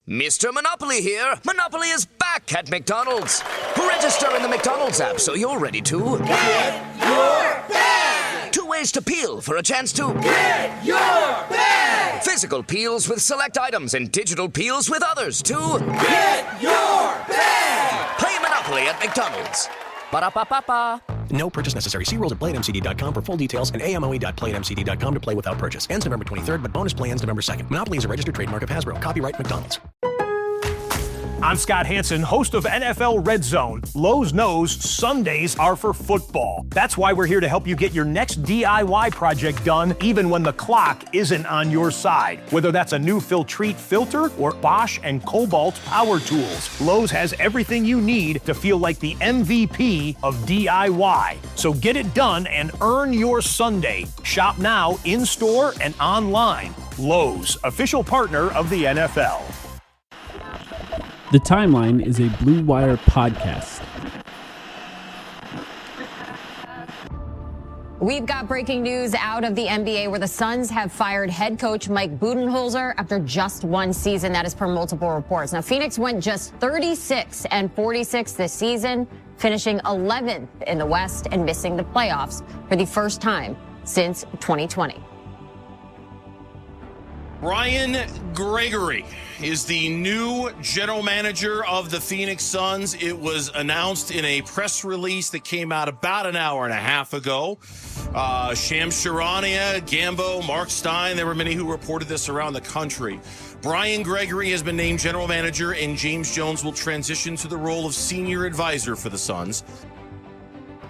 Mr. Monopoly here. Monopoly is back at McDonald's. Register in the McDonald's app so you're ready to get your bag. 2 ways to peel for a chance to get your bag. Physical peels with select items and digital peels with others to get your bag. Play Monopoly at McDonald's. Ba-da-ba-ba-ba. No purchase necessary. See rules at playatmcd.com for full details and amoe.playatmcd.com to play without purchase. Ends November 23rd, but bonus play ends November 2nd. Monopoly is a registered trademark of Hasbro. Copyright McDonald's. I'm Scott Hansen, host of NFL Red Zone. Lowe's knows Sundays are for football. That's why we're here to help you get your next DIY project done, even when the clock isn't on your side. Whether that's a new Filtrete filter or Bosch and Cobalt power tools, Lowe's has everything you need to feel like the MVP of DIY. So get it done and earn your Sunday. Shop now, in-store and online. Lowe's, official partner of the NFL. The Timeline is a Blue Wire podcast. We've got breaking news out of the NBA where the Suns have fired head coach Mike Budenholzer after just one season. That is per multiple reports. Now, Phoenix went just 36-46 this season, finishing 11th in the West and missing the playoffs for the first time since 2020. Brian Gregory is the new general manager of the Phoenix Suns. It was announced in a press release that came out about an hour and a half ago. Shams Charania, Gambo, Mark Stein, there were many who reported this around the country. Brian Gregory has been named general manager, and James Jones will transition to the role of senior advisor for the Suns.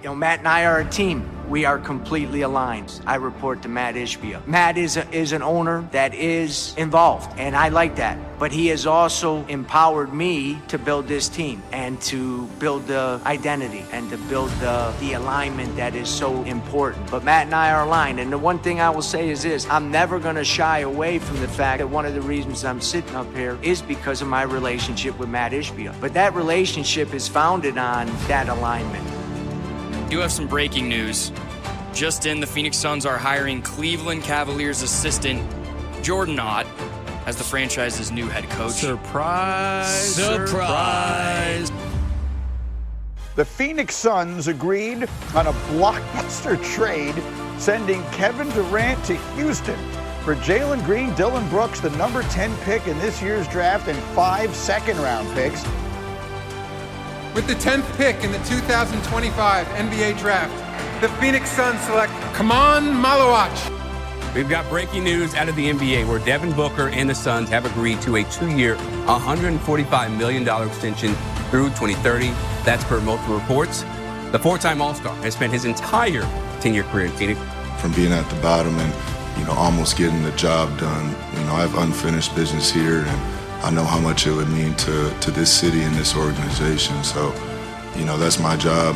You know, Matt and I are a team. We are completely aligned. I report to Matt Ishbia. Matt is an owner that is involved, and I like that. But he has also empowered me to build this team and to build the identity and to build the alignment that is so important. But Matt and I are aligned, and the one thing I will say is this: I'm never going to shy away from the fact that one of the reasons I'm sitting up here is because of my relationship with Matt Ishbia. But that relationship is founded on that alignment. You have some breaking news. Just in, the Phoenix Suns are hiring Cleveland Cavaliers assistant Jordan Ott as the franchise's new head coach. Surprise! Surprise! The Phoenix Suns agreed on a blockbuster trade, sending Kevin Durant to Houston for Jalen Green, Dylan Brooks, the number 10 pick in this year's draft, and 5 second-round picks. With the 10th pick in the 2025 NBA Draft, the Phoenix Suns select Kaman Malawach. We've got breaking news out of the NBA where Devin Booker and the Suns have agreed to a 2-year, $145 million extension through 2030. That's per multiple reports. The 4-time All-Star has spent his entire 10-year career in Phoenix. From being at the bottom and, almost getting the job done, I have unfinished business here, and I know how much it would mean to this city and this organization. So, that's my job.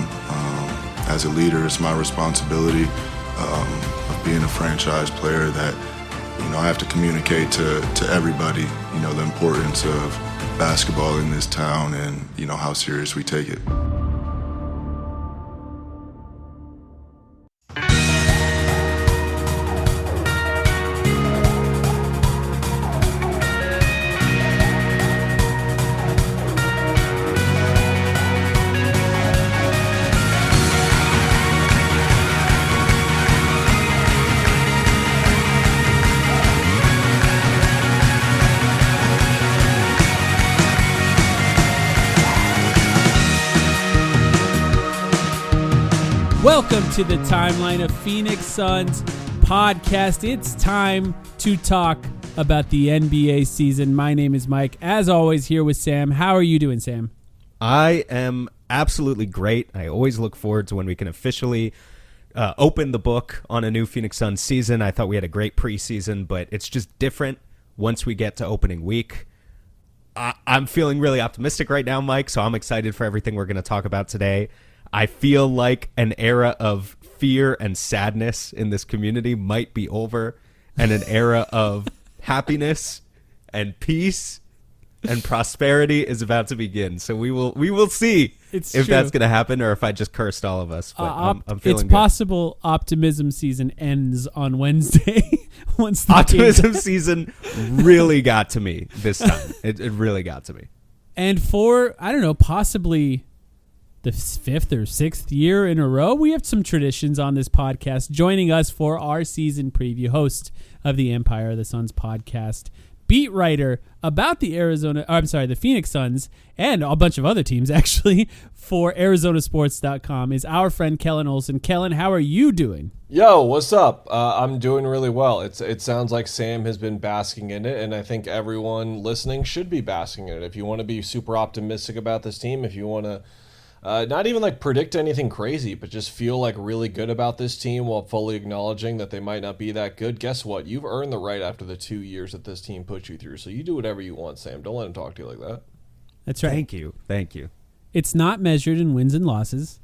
As a leader, it's my responsibility of being a franchise player that, I have to communicate to everybody, the importance of basketball in this town and, how serious we take it. Welcome to the Timeline of Phoenix Suns podcast. It's time to talk about the NBA season. My name is Mike. As always, here with Sam. How are you doing, Sam? I am absolutely great. I always look forward to when we can officially open the book on a new Phoenix Suns season. I thought we had a great preseason, but it's just different once we get to opening week. I'm feeling really optimistic right now, Mike, so I'm excited for everything we're going to talk about today. I feel like an era of fear and sadness in this community might be over, and an era of happiness and peace and prosperity is about to begin. So we will see if that's going to happen or if I just cursed all of us. But I'm feeling it's good. Possible optimism season ends on Wednesday. once the optimism season really got to me this time. It really got to me. And for, I don't know, possibly the 5th or 6th year in a row, we have some traditions on this podcast. Joining us for our season preview, host of the Empire of the Suns podcast, beat writer about the Phoenix Suns and a bunch of other teams actually for Arizonasports.com is our friend Kellan Olson. Kellan, how are you doing? Yo, what's up? I'm doing really well. It sounds like Sam has been basking in it, and I think everyone listening should be basking in it. If you want to be super optimistic about this team, if you want to not even like predict anything crazy, but just feel like really good about this team while fully acknowledging that they might not be that good, guess what? You've earned the right after the 2 years that this team put you through. So you do whatever you want, Sam. Don't let him talk to you like that. That's right. Thank you. It's not measured in wins and losses.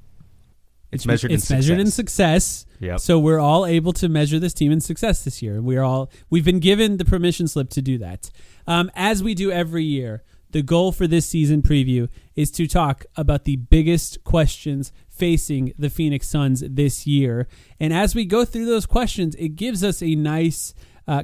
It's measured in success. Yep. So we're all able to measure this team in success this year. We've been given the permission slip to do that. As we do every year, the goal for this season preview is to talk about the biggest questions facing the Phoenix Suns this year. And as we go through those questions, it gives us a nice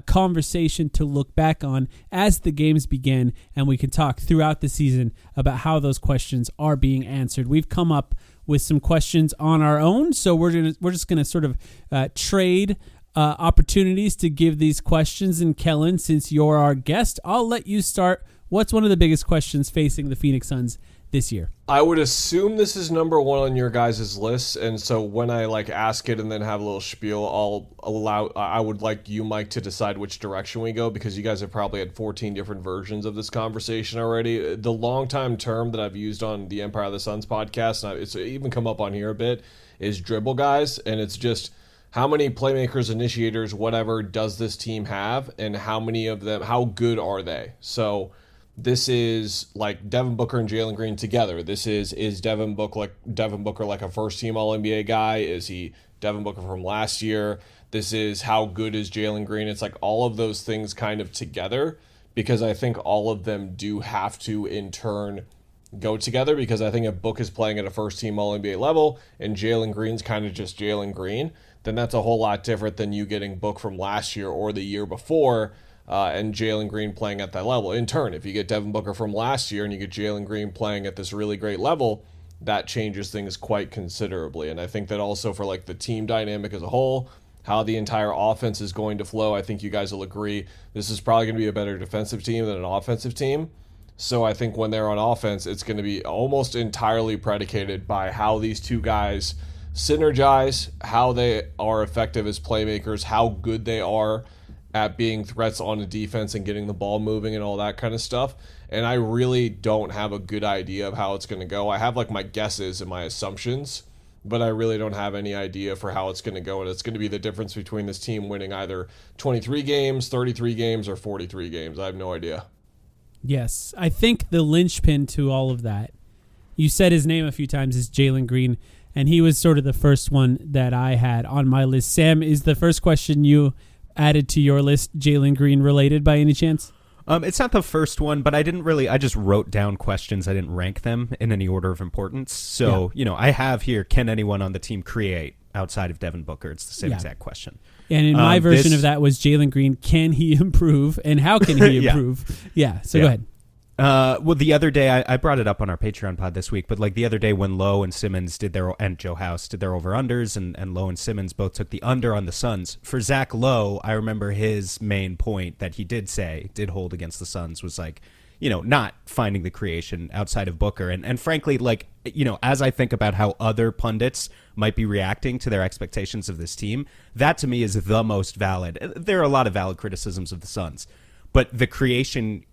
conversation to look back on as the games begin, and we can talk throughout the season about how those questions are being answered. We've come up with some questions on our own, so we're just gonna sort of trade opportunities to give these questions. And Kellan, since you're our guest, I'll let you start. What's one of the biggest questions facing the Phoenix Suns this year? I would assume this is number one on your guys' list, and so when I ask it and then have a little spiel, I would like you, Mike, to decide which direction we go, because you guys have probably had 14 different versions of this conversation already. The long-time term that I've used on the Empire of the Suns podcast, and it's even come up on here a bit, is dribble guys, and it's just how many playmakers, initiators, whatever, does this team have, and how many of them, how good are they? So this is like Devin Booker and Jalen Green together. This is Devin Booker like a first-team All-NBA guy? Is he Devin Booker from last year? This is how good is Jalen Green? It's like all of those things kind of together, because I think all of them do have to in turn go together, because I think if Book is playing at a first-team All-NBA level and Jalen Green's kind of just Jalen Green, then that's a whole lot different than you getting Book from last year or the year before, and Jalen Green playing at that level. In turn, if you get Devin Booker from last year and you get Jalen Green playing at this really great level, that changes things quite considerably. And I think that also for the team dynamic as a whole, how the entire offense is going to flow, I think you guys will agree this is probably going to be a better defensive team than an offensive team. So I think when they're on offense, it's going to be almost entirely predicated by how these two guys synergize, how they are effective as playmakers, how good they are at being threats on the defense and getting the ball moving and all that kind of stuff. And I really don't have a good idea of how it's going to go. I have my guesses and my assumptions, but I really don't have any idea for how it's going to go. And it's going to be the difference between this team winning either 23 games, 33 games, or 43 games. I have no idea. Yes, I think the linchpin to all of that, you said his name a few times, is Jalen Green, and he was sort of the first one that I had on my list. Sam, is the first question you added to your list Jalen Green related by any chance? It's not the first one, but I just wrote down questions. I didn't rank them in any order of importance. So, I have here, can anyone on the team create outside of Devin Booker? It's the same exact question. And in my version of that was Jalen Green, can he improve and how can he improve? So go ahead. Well, the other day, I brought it up on our Patreon pod this week, but the other day when Lowe and Simmons and Joe House did their over-unders, and Lowe and Simmons both took the under on the Suns. For Zach Lowe, I remember his main point that he did hold against the Suns was not finding the creation outside of Booker. And frankly, as I think about how other pundits might be reacting to their expectations of this team, that to me is the most valid. There are a lot of valid criticisms of the Suns, but the creation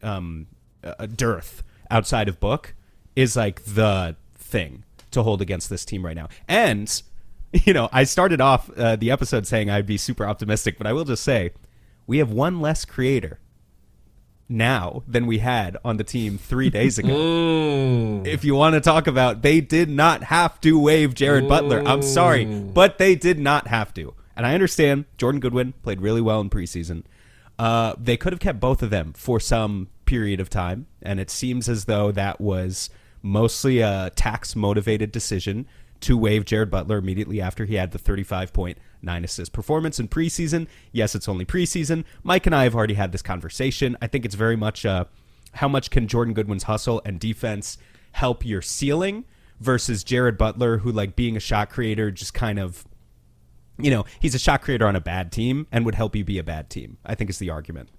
dearth outside of Book is the thing to hold against this team right now. And, I started off the episode saying I'd be super optimistic, but I will just say we have one less creator now than we had on the team 3 days ago. If you want to talk about, they did not have to waive Jared Butler. I'm sorry, but they did not have to. And I understand Jordan Goodwin played really well in preseason. They could have kept both of them for some period of time, and it seems as though that was mostly a tax-motivated decision to waive Jared Butler immediately after he had the 35-point 9-assist performance in preseason. Yes, it's only preseason. Mike and I have already had this conversation. I think it's very much how much can Jordan Goodwin's hustle and defense help your ceiling versus Jared Butler, who, like, being a shot creator, just kind of, he's a shot creator on a bad team and would help you be a bad team, I think is the argument.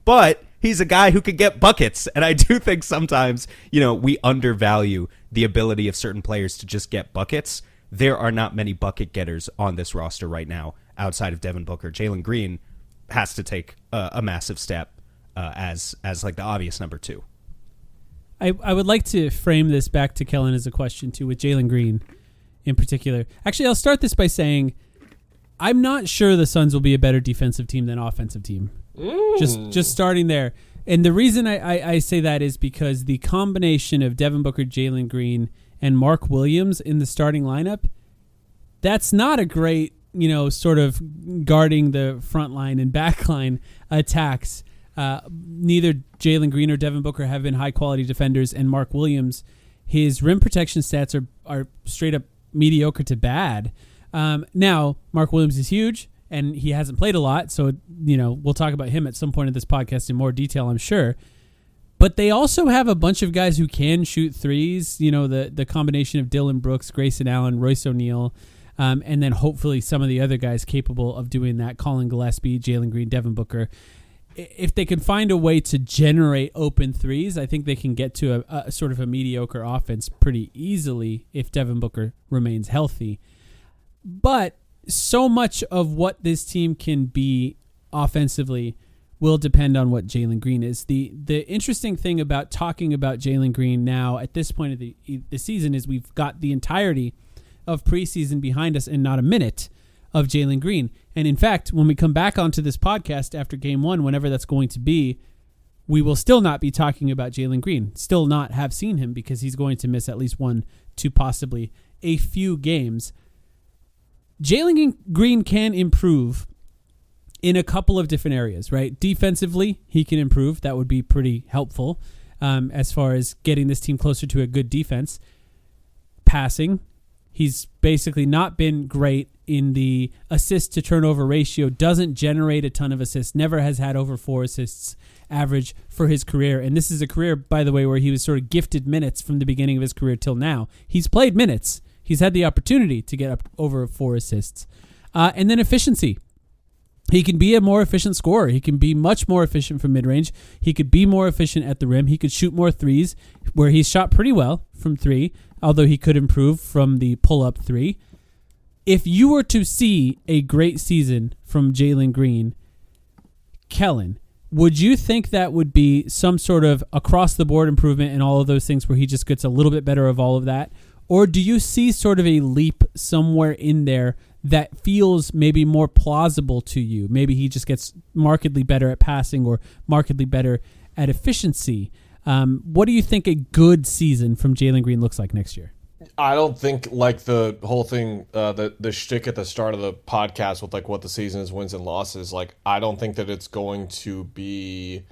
But he's a guy who could get buckets, and I do think sometimes, we undervalue the ability of certain players to just get buckets. There are not many bucket getters on this roster right now outside of Devin Booker. Jalen Green has to take a massive step as like the obvious number 2. I would like to frame this back to Kellan as a question, too, with Jalen Green in particular. Actually, I'll start this by saying I'm not sure the Suns will be a better defensive team than offensive team. Just starting there. And the reason I say that is because the combination of Devin Booker, Jalen Green, and Mark Williams in the starting lineup, that's not a great, sort of guarding the front line and back line attacks. Neither Jalen Green or Devin Booker have been high-quality defenders, and Mark Williams, his rim protection stats are straight up mediocre to bad. Now, Mark Williams is huge, and he hasn't played a lot, so we'll talk about him at some point in this podcast in more detail, I'm sure. But they also have a bunch of guys who can shoot threes, the combination of Dylan Brooks, Grayson Allen, Royce O'Neal, and then hopefully some of the other guys capable of doing that, Colin Gillespie, Jalen Green, Devin Booker. If they can find a way to generate open threes, I think they can get to a sort of a mediocre offense pretty easily if Devin Booker remains healthy. But so much of what this team can be offensively will depend on what Jalen Green is. The interesting thing about talking about Jalen Green now at this point of the season is we've got the entirety of preseason behind us and not a minute of Jalen Green. And in fact, when we come back onto this podcast after game 1, whenever that's going to be, we will still not be talking about Jalen Green, still not have seen him because he's going to miss at least 1 to possibly a few games. Jalen Green can improve in a couple of different areas, right? Defensively, he can improve. That would be pretty helpful as far as getting this team closer to a good defense. Passing, he's basically not been great in the assist to turnover ratio, doesn't generate a ton of assists, never has had over 4 assists average for his career. And this is a career, by the way, where he was sort of gifted minutes from the beginning of his career till now. He's played minutes. He's had the opportunity to get up over 4 assists. And then efficiency. He can be a more efficient scorer. He can be much more efficient from mid-range. He could be more efficient at the rim. He could shoot more threes, where he's shot pretty well from 3, although he could improve from the pull-up 3. If you were to see a great season from Jalen Green, Kellan, would you think that would be some sort of across-the-board improvement in all of those things where he just gets a little bit better of all of that? Or do you see sort of a leap somewhere in there that feels maybe more plausible to you? Maybe he just gets markedly better at passing or markedly better at efficiency. What do you think a good season from Jalen Green looks like next year? I don't think like the whole thing, the shtick at the start of the podcast with like what the season is, wins and losses. Like, I don't think that it's going to be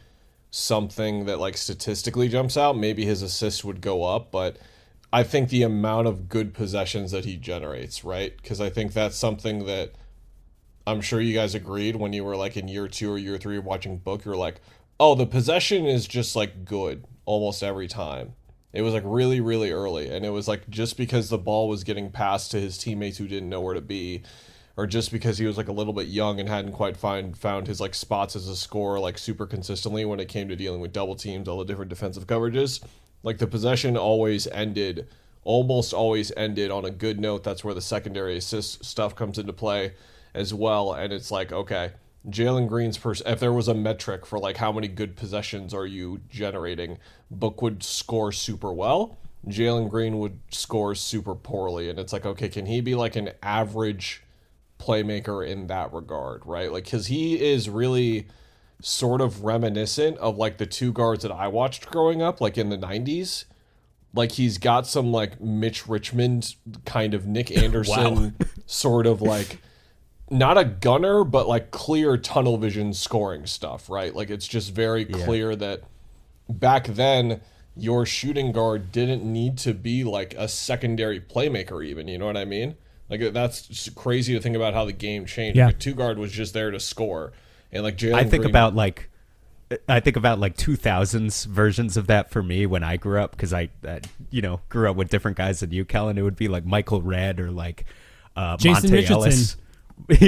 something that like statistically jumps out. Maybe his assists would go up, but I think the amount of good possessions that he generates, right? Because I think that's something that I'm sure you guys agreed when you were like in year 2 or year 3 watching Book. You're like, oh, the possession is just like good almost every time. It was like really, really early. And it was like just because the ball was getting passed to his teammates who didn't know where to be, or just because he was like a little bit young and hadn't quite found his like spots as a scorer like super consistently when it came to dealing with double teams, all the different defensive coverages. Like the possession almost always ended on a good note. That's where the secondary assist stuff comes into play as well. And it's like, okay, Jalen Green's if there was a metric for like how many good possessions are you generating, Book would score super well. Jalen Green would score super poorly. And it's like, okay, can he be like an average playmaker in that regard, right? Like, because he is really sort of reminiscent of like the 2 guards that I watched growing up, like in the 90s. Like he's got some like Mitch Richmond kind of Nick Anderson sort of like, not a gunner, but like clear tunnel vision scoring stuff, right? Like it's just very clear that back then your shooting guard didn't need to be like a secondary playmaker even, you know what I mean? Like, that's just crazy to think about how the game changed. Yeah. Like, two guard was just there to score, and like Jalen I think Green, about like 2000s versions of that for me when I grew up, because I grew up with different guys than you, Kellan. It would be like Michael Redd or like Jason Monte Richardson. Ellis.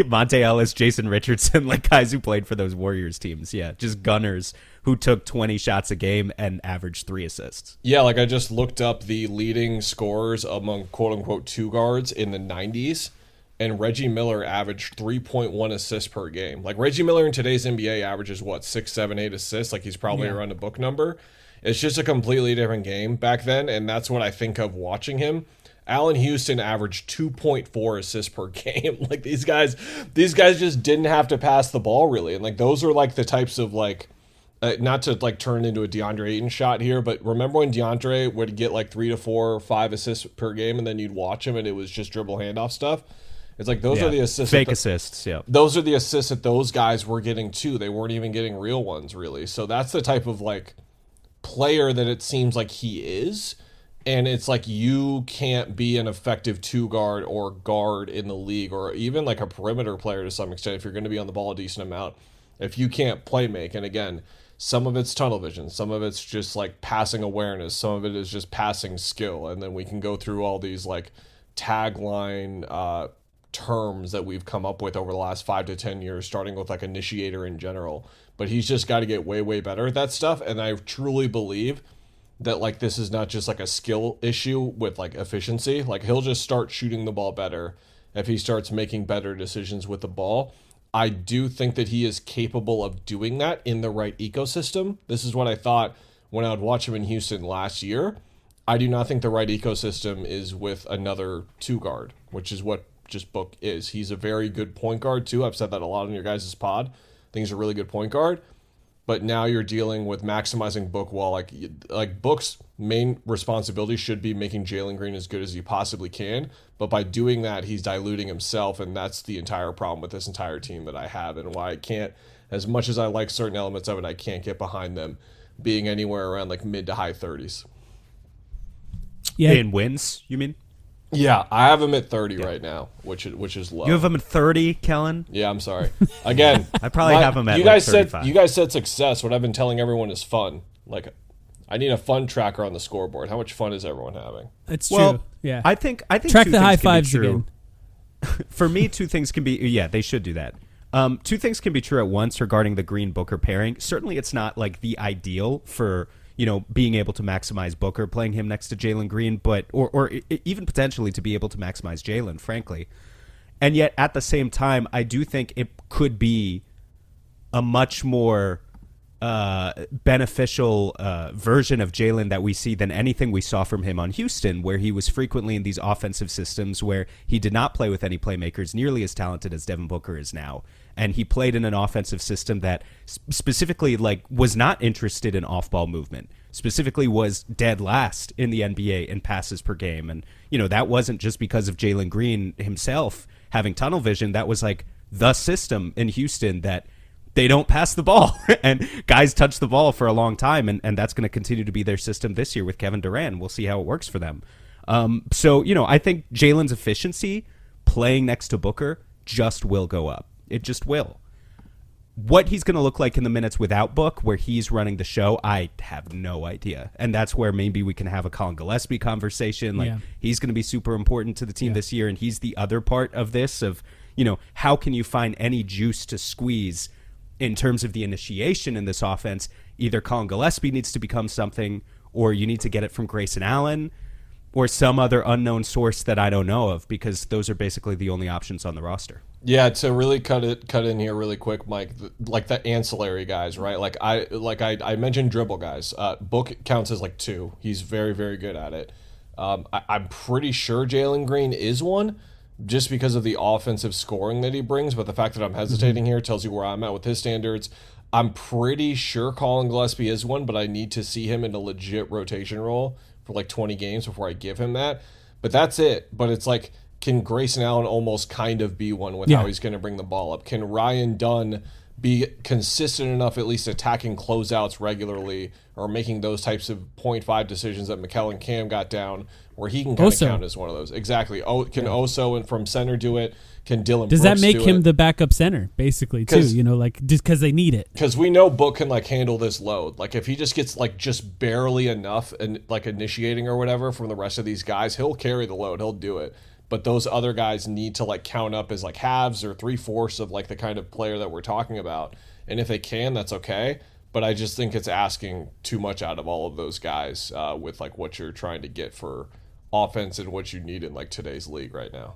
Monte Ellis, Jason Richardson, like guys who played for those Warriors teams. Yeah, just gunners who took 20 shots a game and averaged 3 assists. Yeah, like I just looked up the leading scorers among quote-unquote two guards in the 90s, and Reggie Miller averaged 3.1 assists per game. Like, Reggie Miller in today's NBA averages, 6, 7, 8 assists? Like, he's probably around a book number. It's just a completely different game back then, and that's what I think of watching him. Allen Houston averaged 2.4 assists per game. Like, these guys just didn't have to pass the ball, really. And, like, those are, like, the types of, like, not to like turn into a DeAndre Ayton shot here, but remember when DeAndre would get like 3 to 4 or 5 assists per game, and then you'd watch him and it was just dribble handoff stuff? It's like those are the assists. Fake assists, yeah. Those are the assists that those guys were getting too. They weren't even getting real ones, really. So that's the type of like player that it seems like he is. And it's like you can't be an effective two guard or guard in the league, or even like a perimeter player to some extent if you're going to be on the ball a decent amount, if you can't play make. And again, some of it's tunnel vision, some of it's just like passing awareness, some of it is just passing skill, and then we can go through all these like tagline terms that we've come up with over the last 5 to 10 years, starting with like initiator in general. But he's just got to get way, way better at that stuff, and I truly believe that like this is not just like a skill issue with like efficiency. Like, he'll just start shooting the ball better if he starts making better decisions with the ball. I do think that he is capable of doing that in the right ecosystem. This is what I thought when I would watch him in Houston last year. I do not think the right ecosystem is with another two guard, which is what just Book is. He's a very good point guard too. I've said that a lot on your guys' pod. I think he's a really good point guard. But now you're dealing with maximizing Book while like Book's main responsibility should be making Jalen Green as good as he possibly can. But by doing that, he's diluting himself, and that's the entire problem with this entire team that I have, and why I can't, as much as I like certain elements of it, I can't get behind them being anywhere around like mid to high 30s. Yeah. In wins, you mean? Yeah, I have him at 30 right now, which is low. You have him at 30, Kellan? Yeah, I'm sorry. Again, I probably have him at you guys 35. You guys said success. What I've been telling everyone is fun. Like, I need a fun tracker on the scoreboard. How much fun is everyone having? It's Well, true. Yeah. I think track two the high things can be fives true. again. For me, two things can be, yeah, they should do that. Two things can be true at once regarding the Green Booker pairing. Certainly it's not like the ideal for, being able to maximize Booker, playing him next to Jalen Green, but or even potentially to be able to maximize Jalen, frankly. And yet at the same time, I do think it could be a much more beneficial version of Jalen that we see than anything we saw from him on Houston, where he was frequently in these offensive systems where he did not play with any playmakers nearly as talented as Devin Booker is now. And he played in an offensive system that specifically was not interested in off-ball movement, specifically was dead last in the NBA in passes per game. And, that wasn't just because of Jalen Green himself having tunnel vision. That was like the system in Houston that they don't pass the ball and guys touch the ball for a long time. And that's going to continue to be their system this year with Kevin Durant. We'll see how it works for them. So, I think Jalen's efficiency playing next to Booker just will go up. It just will. What he's going to look like in the minutes without Book, where he's running the show, I have no idea. And that's where maybe we can have a Colin Gillespie conversation. He's going to be super important to the team this year, and he's the other part of this of, how can you find any juice to squeeze in terms of the initiation in this offense? Either Colin Gillespie needs to become something, or you need to get it from Grayson Allen, or some other unknown source that I don't know of, because those are basically the only options on the roster. Yeah, to really cut in here really quick, Mike, like the ancillary guys, right? I mentioned dribble guys. Book counts as 2. He's very, very good at it. I'm pretty sure Jalen Green is one, just because of the offensive scoring that he brings. But the fact that I'm hesitating here tells you where I'm at with his standards. I'm pretty sure Colin Gillespie is one, but I need to see him in a legit rotation role for 20 games before I give him that. But that's it. But it's can Grayson Allen almost kind of be one with how he's going to bring the ball up? Can Ryan Dunn be consistent enough, at least attacking closeouts regularly or making those types of 0.5 decisions that Kellan Cam got down, where he can kind of count as one of those. Exactly. Can Oso and from center do it? Can Dylan Does Brooks that make do him it? the backup center, basically, too? You know, like, just because they need it. Because we know Book can, like, handle this load. Like, if he just gets, like, just barely enough and, like, initiating or whatever from the rest of these guys, he'll carry the load. He'll do it. But those other guys need to, like, count up as, like, halves or 3/4 of, like, the kind of player that we're talking about. And if they can, that's okay. But I just think it's asking too much out of all of those guys with, like, what you're trying to get for offense and what you need in, like, today's league right now.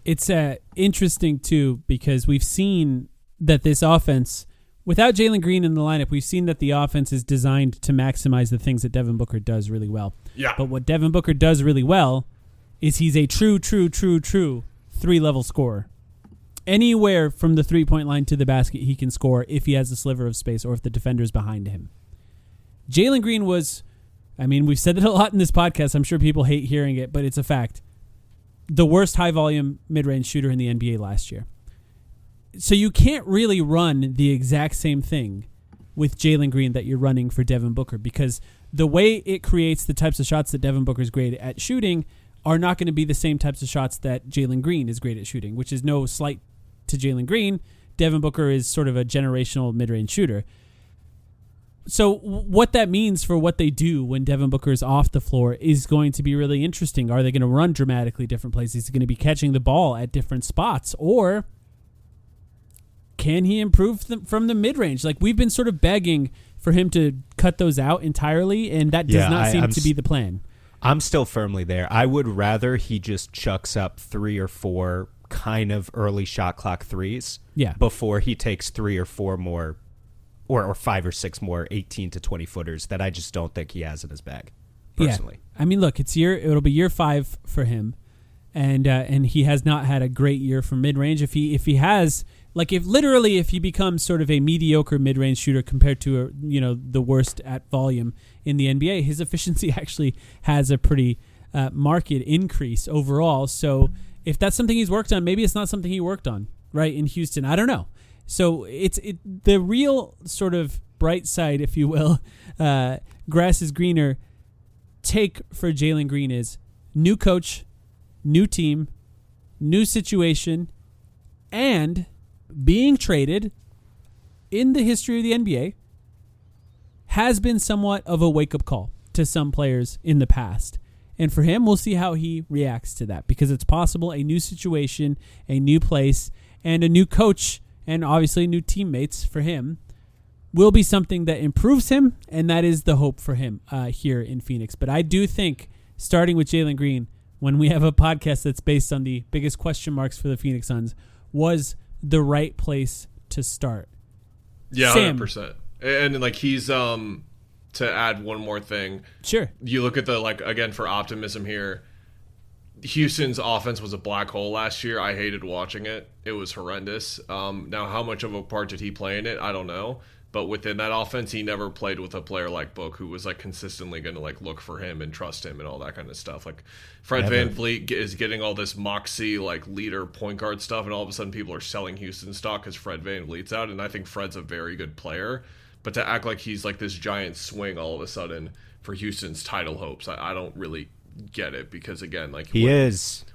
It's interesting, too, because we've seen that this offense, without Jalen Green in the lineup, we've seen that the offense is designed to maximize the things that Devin Booker does really well. Yeah. But what Devin Booker does really well is he's a true 3-level scorer. Anywhere from the three-point line to the basket, he can score if he has a sliver of space or if the defender's behind him. Jalen Green was, I mean, we've said it a lot in this podcast. I'm sure people hate hearing it, but it's a fact. The worst high-volume mid-range shooter in the NBA last year. So you can't really run the exact same thing with Jalen Green that you're running for Devin Booker, because the way it creates the types of shots that Devin Booker is great at shooting are not going to be the same types of shots that Jalen Green is great at shooting, which is no slight to Jalen Green. Devin Booker is sort of a generational mid-range shooter. So what that means for what they do when Devin Booker is off the floor is going to be really interesting. Are they going to run dramatically different places? Is he going to be catching the ball at different spots? Or can he improve from the mid-range? Like, we've been sort of begging for him to cut those out entirely, and that does not seem to be the plan. I'm still firmly there. I would rather he just chucks up 3 or 4 kind of early shot clock threes before he takes 3 or 4 more or 5 or 6 more 18 to 20 footers that I just don't think he has in his bag, personally. Yeah. I mean, look, it'll be year 5 for him, and he has not had a great year from mid-range. If he has, like, if he becomes sort of a mediocre mid-range shooter compared to the worst at volume in the NBA, his efficiency actually has a pretty marked increase overall. So if that's something he's worked on, maybe it's not something he worked on right in Houston. I don't know. So it's the real sort of bright side, if you will, grass is greener take for Jalen Green is new coach, new team, new situation, and being traded in the history of the NBA has been somewhat of a wake-up call to some players in the past. And for him, we'll see how he reacts to that, because it's possible a new situation, a new place, and a new coach, and obviously new teammates for him will be something that improves him, and that is the hope for him here in Phoenix. But I do think, starting with Jalen Green, when we have a podcast that's based on the biggest question marks for the Phoenix Suns, was the right place to start. Yeah, Sam. 100%. And like he's to add one more thing. Sure. You look at the, like, again, for optimism here, Houston's offense was a black hole last year. I hated watching it. It was horrendous. Now, how much of a part did he play in it? I don't know. But within that offense, he never played with a player like Book, who was, like, consistently going to, like, look for him and trust him and all that kind of stuff. Like, Fred VanVleet is getting all this moxie, like, leader point guard stuff, and all of a sudden people are selling Houston stock because Fred VanVleet's out, and I think Fred's a very good player. But to act like he's, like, this giant swing all of a sudden for Houston's title hopes, I don't really get it, because again, like,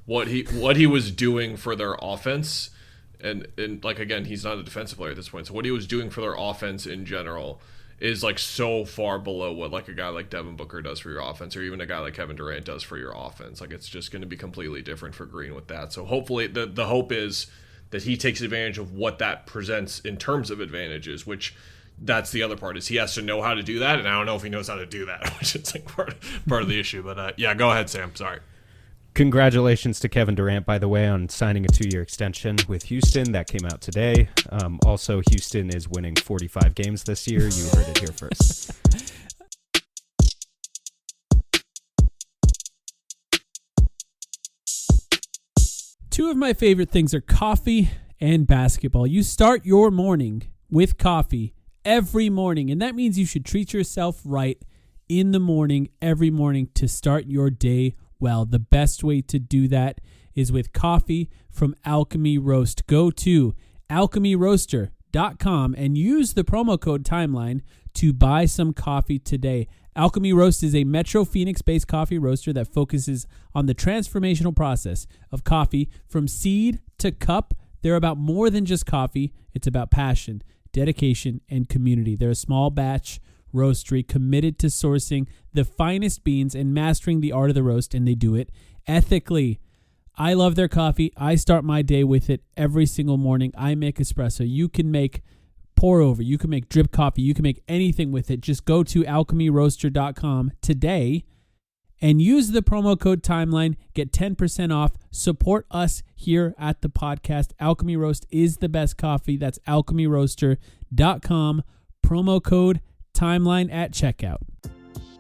what he was doing for their offense, and like, again, he's not a defensive player at this point, so what he was doing for their offense in general is, like, so far below what, like, a guy like Devin Booker does for your offense, or even a guy like Kevin Durant does for your offense. Like, it's just going to be completely different for Green with that. So hopefully the hope is that he takes advantage of what that presents in terms of advantages, which that's the other part, is he has to know how to do that, and I don't know if he knows how to do that, which is, like, part of the issue. But yeah, go ahead, Sam. Sorry. Congratulations to Kevin Durant, by the way, on signing a 2-year extension with Houston. That came out today. Also, Houston is winning 45 games this year. You heard it here first. Two of my favorite things are coffee and basketball. You start your morning with coffee every morning, and that means you should treat yourself right in the morning, every morning, to start your day well. The best way to do that is with coffee from Alchemy Roast. Go to alchemyroaster.com alchemyroast.com and use the promo code Timeline to buy some coffee today. Alchemy Roast is a Metro Phoenix-based coffee roaster that focuses on the transformational process of coffee from seed to cup. They're about more than just coffee. It's about passion, dedication, and community. They're a small batch roastery committed to sourcing the finest beans and mastering the art of the roast, and they do it ethically. I love their coffee. I start my day with it every single morning. I make espresso. You can make pour over. You can make drip coffee. You can make anything with it. Just go to alchemyroaster.com today and use the promo code Timeline. Get 10% off. Support us here at the podcast. Alchemy Roast is the best coffee. That's alchemyroaster.com. Promo code Timeline at checkout.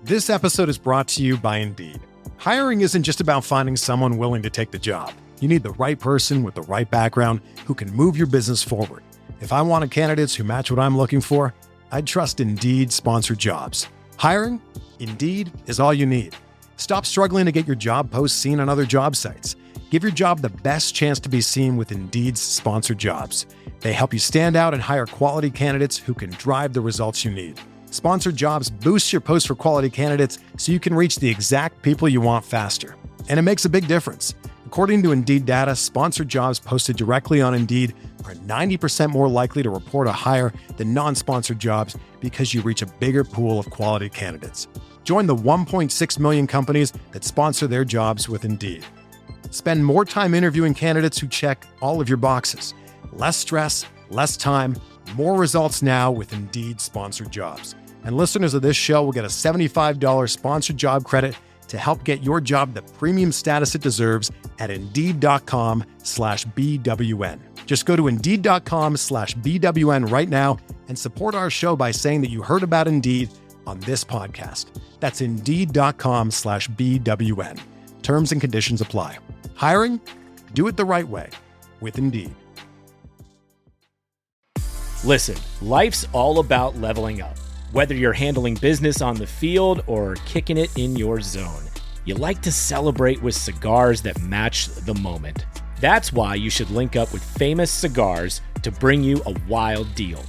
This episode is brought to you by Indeed. Hiring isn't just about finding someone willing to take the job. You need the right person with the right background who can move your business forward. If I wanted candidates who match what I'm looking for, I'd trust Indeed Sponsored Jobs. Hiring? Indeed is all you need. Stop struggling to get your job posts seen on other job sites. Give your job the best chance to be seen with Indeed's Sponsored Jobs. They help you stand out and hire quality candidates who can drive the results you need. Sponsored Jobs boosts your posts for quality candidates so you can reach the exact people you want faster. And it makes a big difference. According to Indeed data, sponsored jobs posted directly on Indeed are 90% more likely to report a hire than non-sponsored jobs because you reach a bigger pool of quality candidates. Join the 1.6 million companies that sponsor their jobs with Indeed. Spend more time interviewing candidates who check all of your boxes. Less stress, less time, more results now with Indeed Sponsored Jobs. And listeners of this show will get a $75 sponsored job credit to help get your job the premium status it deserves at Indeed.com/BWN. Just go to Indeed.com/BWN right now and support our show by saying that you heard about Indeed on this podcast. That's Indeed.com/BWN. Terms and conditions apply. Hiring? Do it the right way with Indeed. Listen, life's all about leveling up. Whether you're handling business on the field or kicking it in your zone, you like to celebrate with cigars that match the moment. That's why you should link up with Famous Cigars to bring you a wild deal.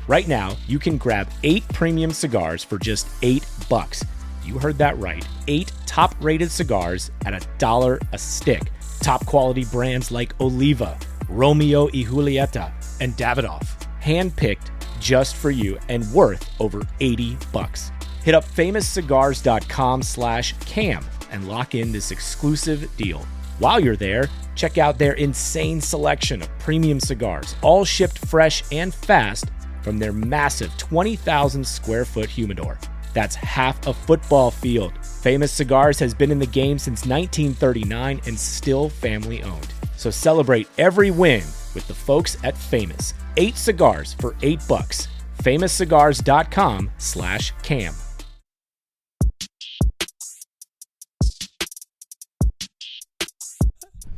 Right now, you can grab 8 premium cigars for just $8. You heard that right. 8 top-rated cigars at $1 a stick. Top quality brands like Oliva, Romeo y Julieta, and Davidoff. Hand-picked just for you and worth over $80. Hit up famouscigars.com/cam and lock in this exclusive deal. While you're there, check out their insane selection of premium cigars, all shipped fresh and fast from their massive 20,000 square foot humidor. That's half a football field. Famous Cigars has been in the game since 1939 and still family owned. So celebrate every win with the folks at Famous. 8 cigars for $8. famouscigars.com/cam.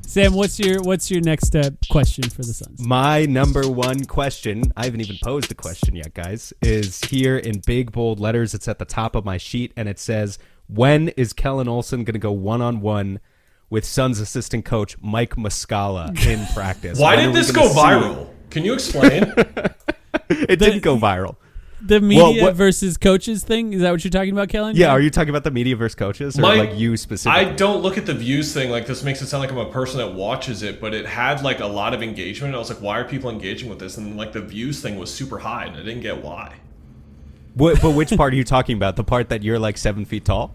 Sam, what's your next question for the Suns? My number one question, I haven't even posed the question yet, guys, is here in big, bold letters. It's at the top of my sheet, and it says, when is Kellan Olson going to go one-on-one with Suns assistant coach Mike Muscala in practice? Why did this go viral? Can you explain? It didn't go viral. The media versus coaches thing? Is that what you're talking about, Kellan? Yeah, are you talking about the media versus coaches or like you specifically? I don't look at the views thing. Like, this makes it sound like I'm a person that watches it, but it had like a lot of engagement. I was like, why are people engaging with this? And like the views thing was super high, and I didn't get why. But which part are you talking about? The part that you're like 7 feet tall?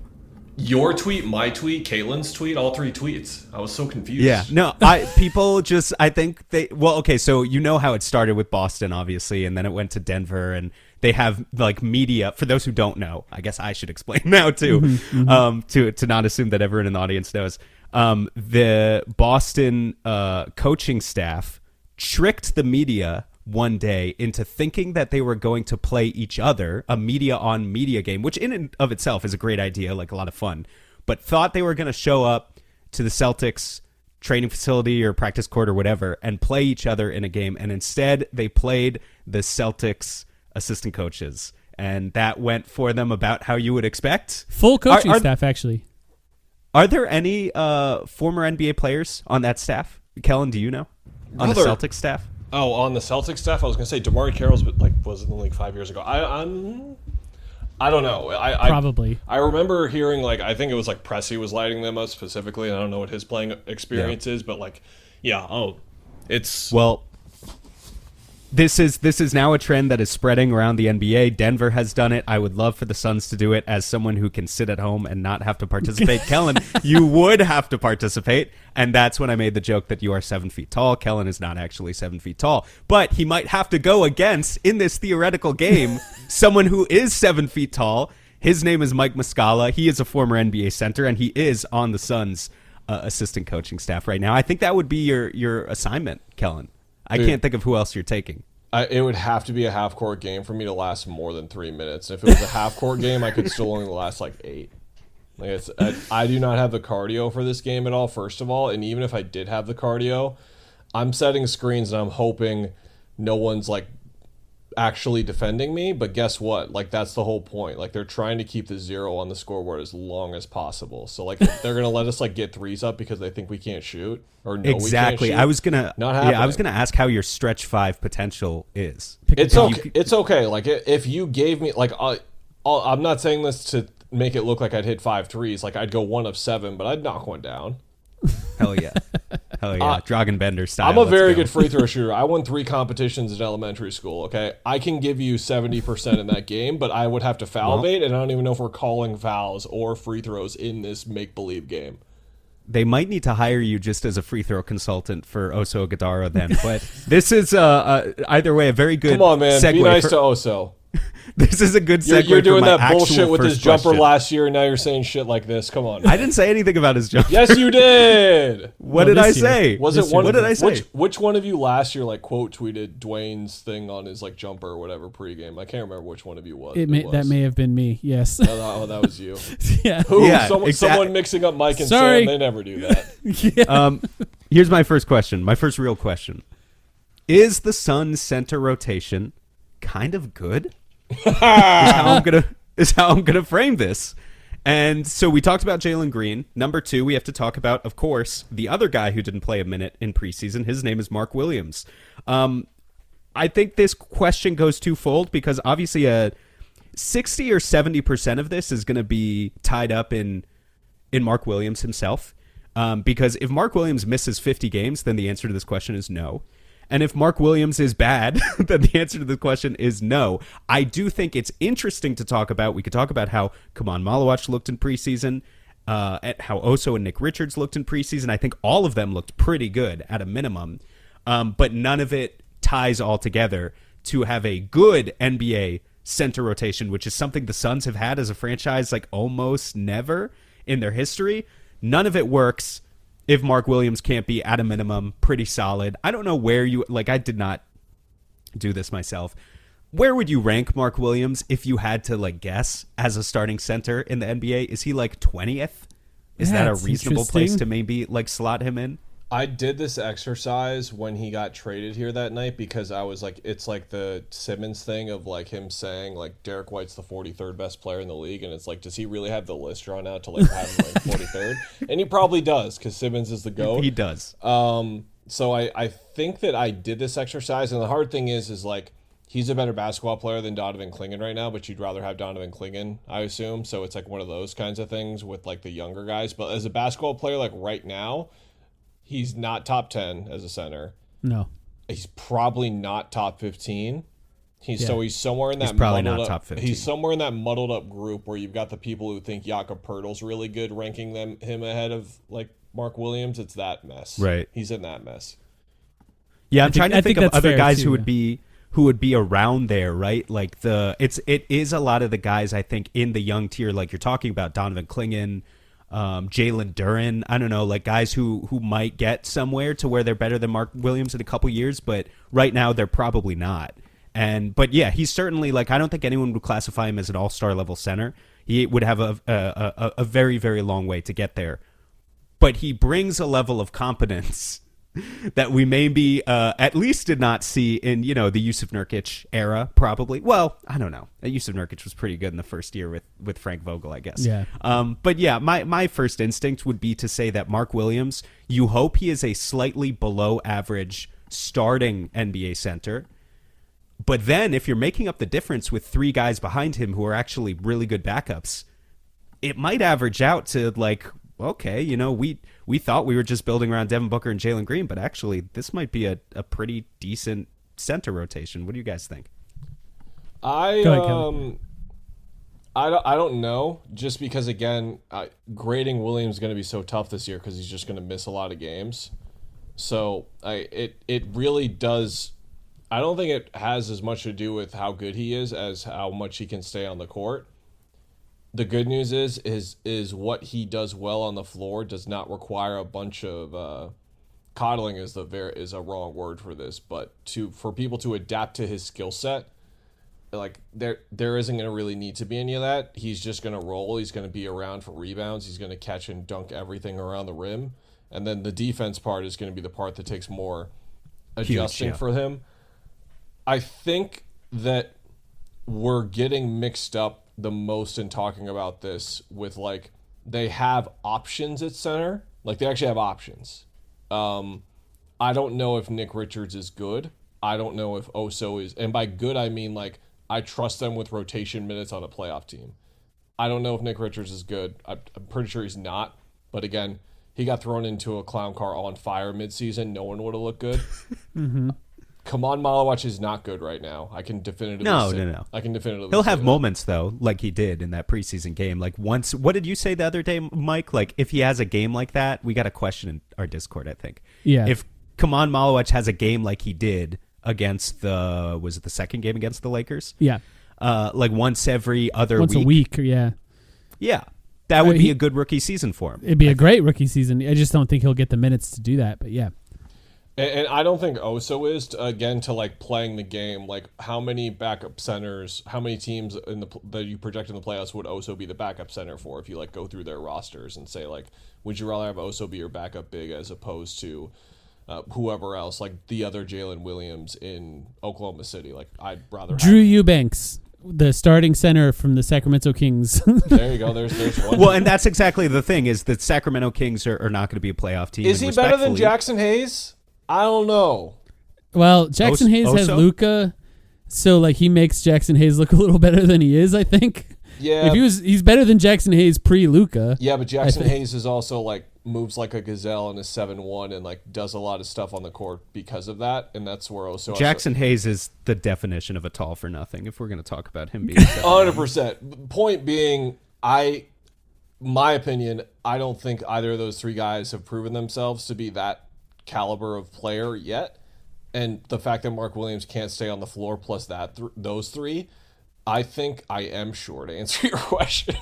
Your tweet, my tweet, Caitlin's tweet, all 3 tweets. I was so confused. Yeah, no, people just, I think they, well, okay, so you know how it started with Boston, obviously, and then it went to Denver, and they have like media. For those who don't know, I guess I should explain now too, to not assume that everyone in the audience knows. The Boston coaching staff tricked the media one day into thinking that they were going to play each other a media on media game, which in and of itself is a great idea, like a lot of fun, but thought they were going to show up to the Celtics training facility or practice court or whatever and play each other in a game. And instead they played the Celtics assistant coaches, and that went for them about how you would expect. Full coaching staff, actually. Are there any former NBA players on that staff? Kellan, do you know? On the Celtics staff? Oh, on the Celtics staff, I was going to say DeMar Carroll's was in the league 5 years ago. I don't know. Probably. I remember hearing I think it was Pressey was lighting them up specifically, and I don't know what his playing experience is, but it's well. This is now a trend that is spreading around the NBA. Denver has done it. I would love for the Suns to do it. As someone who can sit at home and not have to participate, Kellan, you would have to participate. And that's when I made the joke that you are 7 feet tall. Kellan is not actually 7 feet tall. But he might have to go against, in this theoretical game, someone who is 7 feet tall. His name is Mike Muscala. He is a former NBA center, and he is on the Suns' assistant coaching staff right now. I think that would be your assignment, Kellan. I can't think of who else you're taking. It would have to be a half-court game for me to last more than 3 minutes. If it was a half-court game, I could still only last 8. I do not have the cardio for this game at all, first of all. And even if I did have the cardio, I'm setting screens and I'm hoping no one's actually defending me. But guess what? That's the whole point. They're trying to keep the 0 on the scoreboard as long as possible. So they're gonna let us get threes up because they think we can't shoot or no exactly. we can't shoot. I was gonna ask how your stretch 5 potential is. It's okay. It's okay. If you gave me I'm not saying this to make it look like I'd hit 5 threes. I'd go 1 of 7, but I'd knock one down. Hell yeah. Dragon Bender style. I'm a very good free throw shooter. I won 3 competitions in elementary school, okay? I can give you 70% in that game, but I would have to foul bait, and I don't even know if we're calling fouls or free throws in this make-believe game. They might need to hire you just as a free throw consultant for Oso Gadara then. But this is, either way, a very good Come on, man. segue Be nice to Oso. This is a good segue. You're doing for my that bullshit with his jumper question. last year, and now you're saying shit like this. Come on. I didn't say anything about his jumper. Yes, you did. What did I say? Was it one? What did I say? Which one of you last year quote tweeted Dwayne's thing on his jumper or whatever pregame? I can't remember which one of you was. That may have been me. Yes. Oh, that was you. Yeah. Someone mixing up Mike and Sam. They never do that. Here's my first question. My first real question: is the Suns' center rotation kind of good? is how I'm gonna frame this. And so we talked about Jalen Green. Number 2, we have to talk about, of course, the other guy who didn't play a minute in preseason. His name is Mark Williams. I think this question goes twofold because obviously 60 or 70% of this is going to be tied up in Mark Williams himself. Because if Mark Williams misses 50 games, then the answer to this question is no. And if Mark Williams is bad, then the answer to the question is no. I do think it's interesting to talk about. We could talk about how Kaman Malawach looked in preseason, at how Oso and Nick Richards looked in preseason. I think all of them looked pretty good at a minimum, but none of it ties all together to have a good NBA center rotation, which is something the Suns have had as a franchise almost never in their history. None of it works if Mark Williams can't be, at a minimum, pretty solid. I don't know where you... I did not do this myself. Where would you rank Mark Williams if you had to, guess as a starting center in the NBA? Is he, 20th? Is that a reasonable place to maybe, slot him in? I did this exercise when he got traded here that night because I was it's the Simmons thing of him saying Derek White's the 43rd best player in the league, and it's does he really have the list drawn out to have him 43rd? And he probably does because Simmons is the GOAT. He does. So I think that I did this exercise, and the hard thing is he's a better basketball player than Donovan Clingan right now, but you'd rather have Donovan Clingan, I assume. So it's one of those kinds of things with the younger guys. But as a basketball player right now, he's not top 10 as a center. No. He's probably not top 15. He's somewhere in that he's probably not top 15. He's somewhere in that muddled up group where you've got the people who think Jakob Poeltl's really good, ranking him ahead of Mark Williams. It's that mess. Right. He's in that mess. Yeah, I'm trying to think of other guys who would be around there, right? It is a lot of the guys I think in the young tier, you're talking about Donovan Clingan, Jalen Duren, I don't know, guys who might get somewhere to where they're better than Mark Williams in a couple years, but right now they're probably not. But yeah, he's certainly I don't think anyone would classify him as an all-star level center. He would have a very, very long way to get there. But he brings a level of competence that we maybe at least did not see in, the Yusuf Nurkic era, probably. Well, I don't know. Yusuf Nurkic was pretty good in the first year with Frank Vogel, I guess. Yeah. But yeah, my first instinct would be to say that Mark Williams, you hope he is a slightly below average starting NBA center. But then if you're making up the difference with 3 guys behind him who are actually really good backups, it might average out to like, okay, we thought we were just building around Devin Booker and Jalen Green, but actually this might be a pretty decent center rotation. What do you guys think? I don't know, just because again, grading Williams is going to be so tough this year because he's just going to miss a lot of games. So it really does. I don't think it has as much to do with how good he is as how much he can stay on the court. The good news is what he does well on the floor does not require a bunch of coddling is a wrong word for this, but for people to adapt to his skill set. Like there isn't going to really need to be any of that. He's just going to roll. He's going to be around for rebounds. He's going to catch and dunk everything around the rim. And then the defense part is going to be the part that takes more adjusting for him. I think that we're getting mixed up the most in talking about this with like they have options at center. Like they actually have options. I don't know if Nick Richards is good. I don't know if Oso is. And by good, I mean like I trust them with rotation minutes on a playoff team. I don't know if Nick Richards is good. I'm pretty sure he's not. But again, he got thrown into a clown car on fire midseason. No one would have looked good. Mm-hmm. Kaman Malawach is not good right now. I can definitively say. No. I can definitively He'll say have that. moments, though, like he did in that preseason game. Like once, what did you say the other day, Mike? Like if he has a game like that, we got a question in our Discord, I think. Yeah. If Kaman Malawach has a game like he did against was it the second game against the Lakers? Yeah. Like once every other Once week. a week, yeah. Yeah. That would be a good rookie season for him. It'd be a great rookie season. I just don't think he'll get the minutes to do that, but yeah. And I don't think Oso is, to like playing the game. Like how many backup centers, how many teams that you project in the playoffs would Oso be the backup center for if you like go through their rosters and say like, would you rather have Oso be your backup big as opposed to whoever else, like the other Jalen Williams in Oklahoma City? Like I'd rather have Drew Eubanks, the starting center from the Sacramento Kings. There you go. There's one. Well, and that's exactly the thing is that Sacramento Kings are not going to be a playoff team. Is he better than Jackson Hayes? I don't know. Well, Jackson Hayes has Luka, so like he makes Jackson Hayes look a little better than he is, I think. Yeah. He's better than Jackson Hayes pre-Luka. Yeah, but Jackson Hayes is also like moves like a gazelle and is 7'1" and like does a lot of stuff on the court because of that, and that's where Oso. Jackson Hayes is the definition of a tall for nothing. If we're going to talk about him being 100%. Point being, my opinion, I don't think either of those 3 guys have proven themselves to be that caliber of player yet, and the fact that Mark Williams can't stay on the floor plus those 3, I think I am sure to answer your question.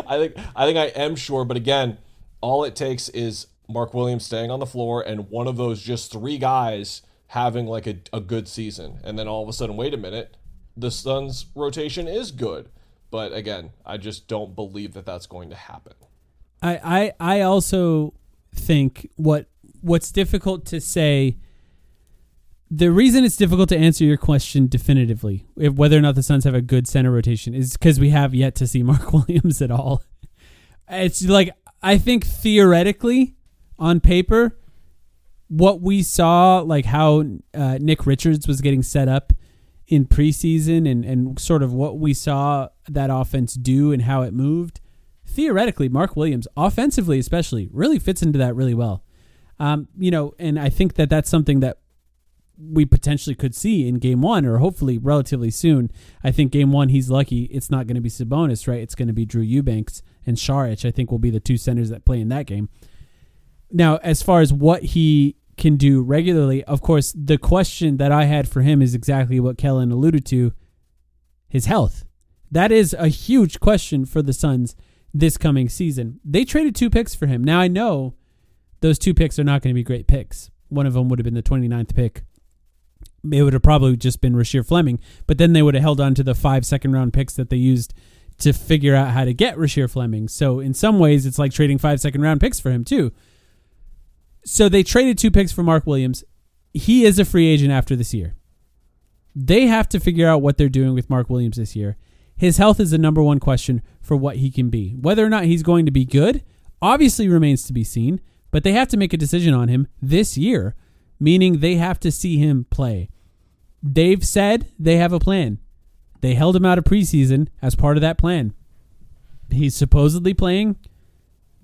I think I am sure, but again, all it takes is Mark Williams staying on the floor and one of those just 3 guys having like a good season, and then all of a sudden, wait a minute, the Suns rotation is good. But again, I just don't believe that that's going to happen. I also think what's difficult to say, the reason it's difficult to answer your question definitively, whether or not the Suns have a good center rotation, is because we have yet to see Mark Williams at all. It's like, I think theoretically, on paper, what we saw, like how Nick Richards was getting set up in preseason and sort of what we saw that offense do and how it moved, theoretically, Mark Williams, offensively especially, really fits into that really well. And I think that that's something that we potentially could see in game 1 or hopefully relatively soon. I think game 1, he's lucky it's not going to be Sabonis, right? It's going to be Drew Eubanks and Saric, I think will be the 2 centers that play in that game. Now, as far as what he can do regularly, of course, the question that I had for him is exactly what Kellan alluded to, his health. That is a huge question for the Suns this coming season. They traded 2 picks for him. Now, I know those 2 picks are not going to be great picks. One of them would have been the 29th pick. It would have probably just been Rasheer Fleming, but then they would have held on to the 5 second-round picks that they used to figure out how to get Rasheer Fleming. So in some ways, it's like trading 5 second-round picks for him too. So they traded 2 picks for Mark Williams. He is a free agent after this year. They have to figure out what they're doing with Mark Williams this year. His health is the number one question for what he can be. Whether or not he's going to be good obviously remains to be seen, but they have to make a decision on him this year meaning they have to see him play. They've said they have a plan. They held him out of preseason as part of that plan. He's supposedly playing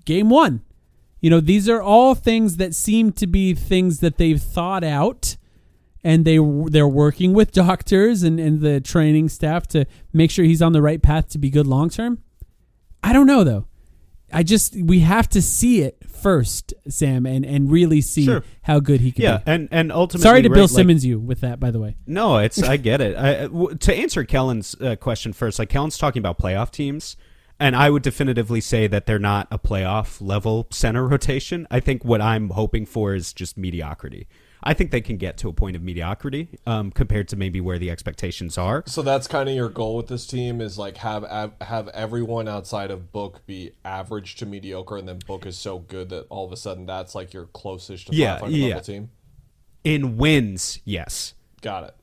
game 1. These are all things that seem to be things that they've thought out, and they're working with doctors and the training staff to make sure he's on the right path to be good long term. I don't know, though. We have to see it first, Sam, and really see how good he can be. Yeah, and ultimately... Sorry to Bill Simmons you with that, by the way. No, I get it. To answer Kellan's question first, Kellan's talking about playoff teams, and I would definitively say that they're not a playoff-level center rotation. I think what I'm hoping for is just mediocrity. I think they can get to a point of mediocrity compared to maybe where the expectations are. So that's kind of your goal with this team is have everyone outside of Book be average to mediocre, and then Book is so good that all of a sudden that's your closest to 500 level team? In wins, yes. Got it.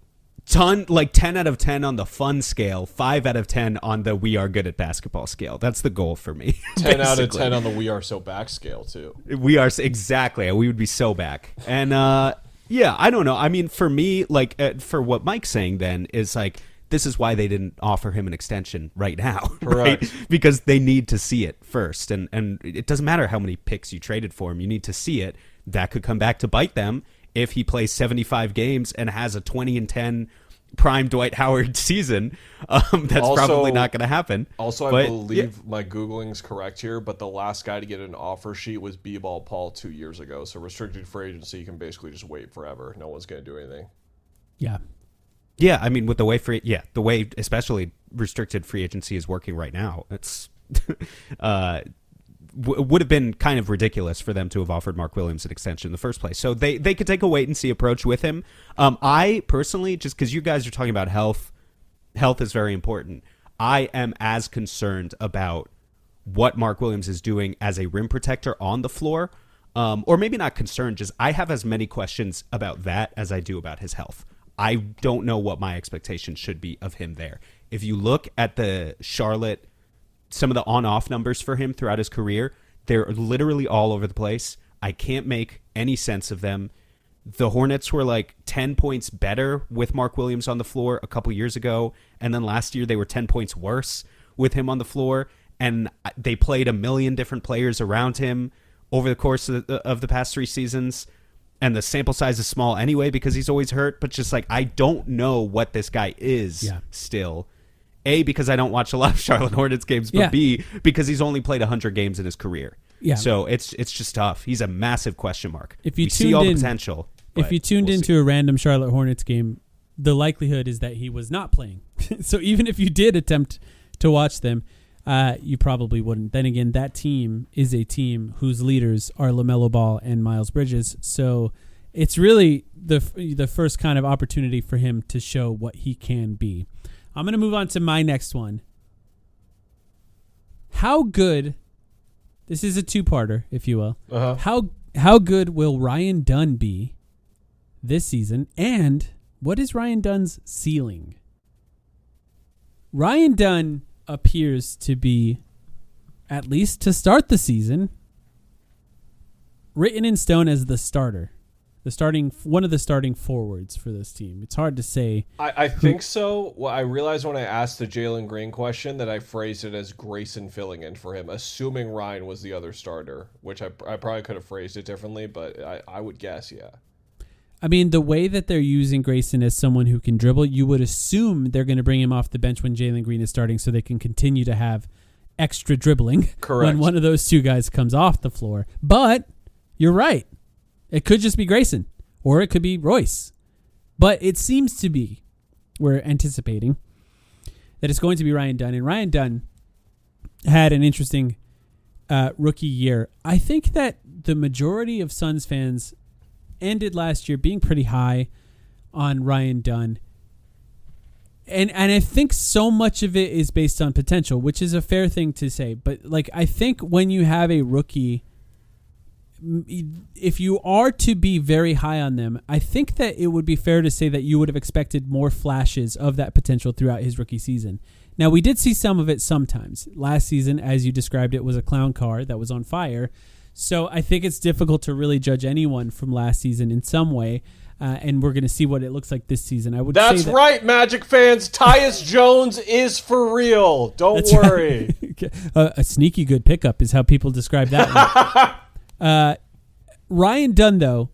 10 out of 10 on the fun scale, 5 out of 10 on the we are good at basketball scale. That's the goal for me. 10 out of 10 on the we are so back scale too. We are exactly. We would be so back. And yeah, I don't know. I mean, for me, for what Mike's saying then is this is why they didn't offer him an extension right now, right? Because they need to see it first. And it doesn't matter how many picks you traded for him. You need to see it. That could come back to bite them if he plays 75 games and has a 20-10 prime Dwight Howard season. That's probably not going to happen. Also, I believe my Googling's correct here, but the last guy to get an offer sheet was B-Ball Paul 2 years ago. So restricted free agency, you can basically just wait forever. No one's going to do anything. Yeah. Yeah, I mean, with the way especially restricted free agency is working right now, it's would have been kind of ridiculous for them to have offered Mark Williams an extension in the first place. So they could take a wait-and-see approach with him. I personally, just because you guys are talking about health is very important. I am as concerned about what Mark Williams is doing as a rim protector on the floor, or maybe not concerned, just I have as many questions about that as I do about his health. I don't know what my expectations should be of him there. If you look at the Charlotte, some of the on-off numbers for him throughout his career, they're literally all over the place. I can't make any sense of them. The Hornets were 10 points better with Mark Williams on the floor a couple years ago, and then last year they were 10 points worse with him on the floor, and they played a million different players around him over the course of the past 3 seasons, and the sample size is small anyway because he's always hurt, but just I don't know what this guy is still. A, because I don't watch a lot of Charlotte Hornets games, but B, because he's only played 100 games in his career. Yeah. So it's just tough. He's a massive question mark. If you see all the potential. If you tuned into a random Charlotte Hornets game, the likelihood is that he was not playing. So even if you did attempt to watch them, you probably wouldn't. Then again, that team is a team whose leaders are LaMelo Ball and Miles Bridges. So it's really the first kind of opportunity for him to show what he can be. I'm going to move on to my next one. How good, this is a two-parter, if you will. How good will Ryan Dunn be this season, and what is Ryan Dunn's ceiling? Ryan Dunn appears to be, at least to start the season, written in stone as the starter. One of the starting forwards for this team. It's hard to say. I think so. Well, I realized when I asked the Jalen Green question that I phrased it as Grayson filling in for him, assuming Ryan was the other starter, which I probably could have phrased it differently, but I would guess, yeah. I mean, the way that they're using Grayson as someone who can dribble, you would assume they're going to bring him off the bench when Jalen Green is starting so they can continue to have extra dribbling when one of those two guys comes off the floor. But you're right. It could just be Grayson, or it could be Royce. But it seems to be, we're anticipating, that it's going to be Ryan Dunn. And Ryan Dunn had an interesting rookie year. I think that the majority of Suns fans ended last year being pretty high on Ryan Dunn. And I think so much of it is based on potential, which is a fair thing to say. But I think when you have a rookie, if you are to be very high on them, I think that it would be fair to say that you would have expected more flashes of that potential throughout his rookie season. Now, we did see some of it sometimes. Last season, as you described it, was a clown car that was on fire. So I think it's difficult to really judge anyone from last season in some way. And we're going to see what it looks like this season. I would That's say right, Magic fans. Tyus Jones is for real. Don't worry. Right. A sneaky good pickup is how people describe that one. Ryan Dunn, though,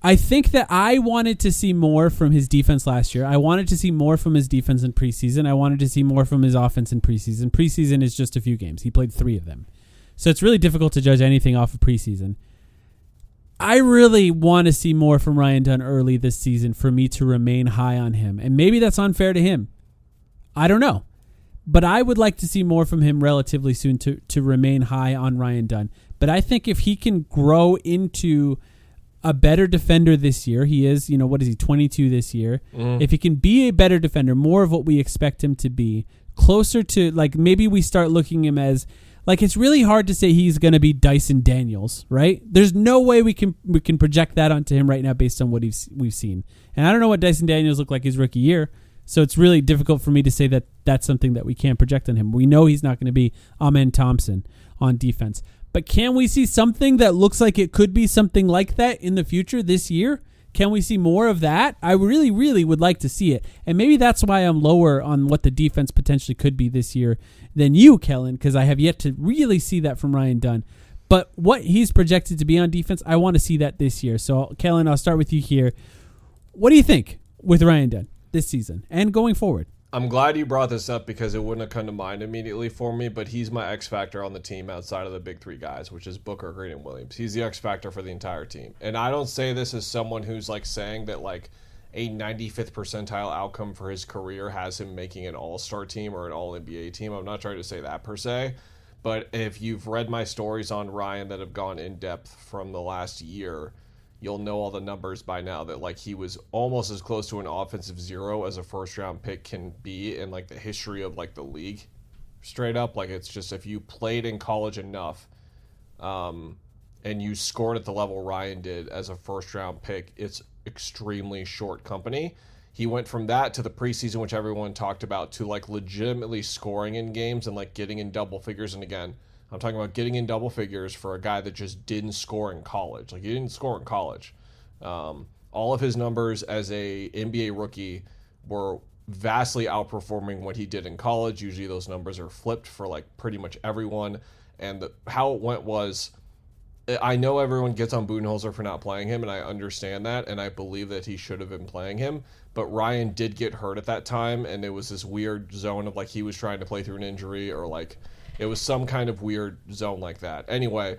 I think that I wanted to see more from his defense last year. I wanted to see more from his defense in preseason. I wanted to see more from his offense in preseason. Preseason is just a few games. He played 3 of them. So it's really difficult to judge anything off of preseason. I really want to see more from Ryan Dunn early this season for me to remain high on him. And maybe that's unfair to him. I don't know. But I would like to see more from him relatively soon to remain high on Ryan Dunn. But I think if he can grow into a better defender this year, he is, 22 this year. If he can be a better defender, more of what we expect him to be, closer to, maybe we start looking him as, it's really hard to say he's going to be Dyson Daniels, right? There's no way we can project that onto him right now based on what we've seen. And I don't know what Dyson Daniels looked like his rookie year, so it's really difficult for me to say that that's something that we can't project on him. We know he's not going to be Amen Thompson on defense. But can we see something that looks like it could be something like that in the future this year? Can we see more of that? I really, really would like to see it. And maybe that's why I'm lower on what the defense potentially could be this year than you, Kellan, because I have yet to really see that from Ryan Dunn. But what he's projected to be on defense, I want to see that this year. So, Kellan, I'll start with you here. What do you think with Ryan Dunn this season and going forward? I'm glad you brought this up because it wouldn't have come to mind immediately for me, but he's my X factor on the team outside of the big 3 guys, which is Booker, Green, and Williams. He's the X factor for the entire team. And I don't say this as someone who's saying that a 95th percentile outcome for his career has him making an all-star team or an all-NBA team. I'm not trying to say that per se, but if you've read my stories on Ryan that have gone in depth from the last year, you'll know all the numbers by now that he was almost as close to an offensive 0 as a first round pick can be in the history of the league. Straight up, it's just if you played in college enough and you scored at the level Ryan did as a first round pick, it's extremely short company. He went from that to the preseason, which everyone talked about, to legitimately scoring in games and getting in double figures. And again, I'm talking about getting in double figures for a guy that just didn't score in college. He didn't score in college. All of his numbers as a NBA rookie were vastly outperforming what he did in college. Usually those numbers are flipped for pretty much everyone. And how it went was, I know everyone gets on Budenholzer for not playing him, and I understand that, and I believe that he should have been playing him. But Ryan did get hurt at that time, and it was this weird zone of he was trying to play through an injury or it was some kind of weird zone like that. Anyway,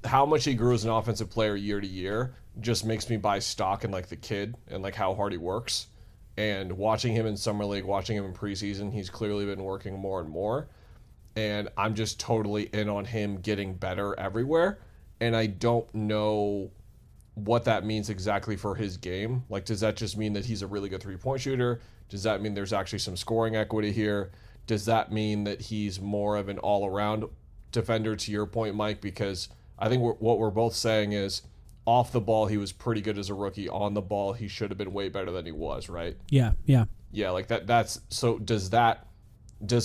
how much he grew as an offensive player year to year just makes me buy stock in the kid and how hard he works. And watching him in Summer League, watching him in preseason, he's clearly been working more and more. And I'm just totally in on him getting better everywhere. And I don't know what that means exactly for his game. Does that just mean that he's a really good 3-point shooter? Does that mean there's actually some scoring equity here? Does that mean that he's more of an all-around defender, to your point, Mike? Because I think what we're both saying is off the ball, he was pretty good as a rookie. On the ball, he should have been way better than he was, right? Yeah. Yeah, that's so does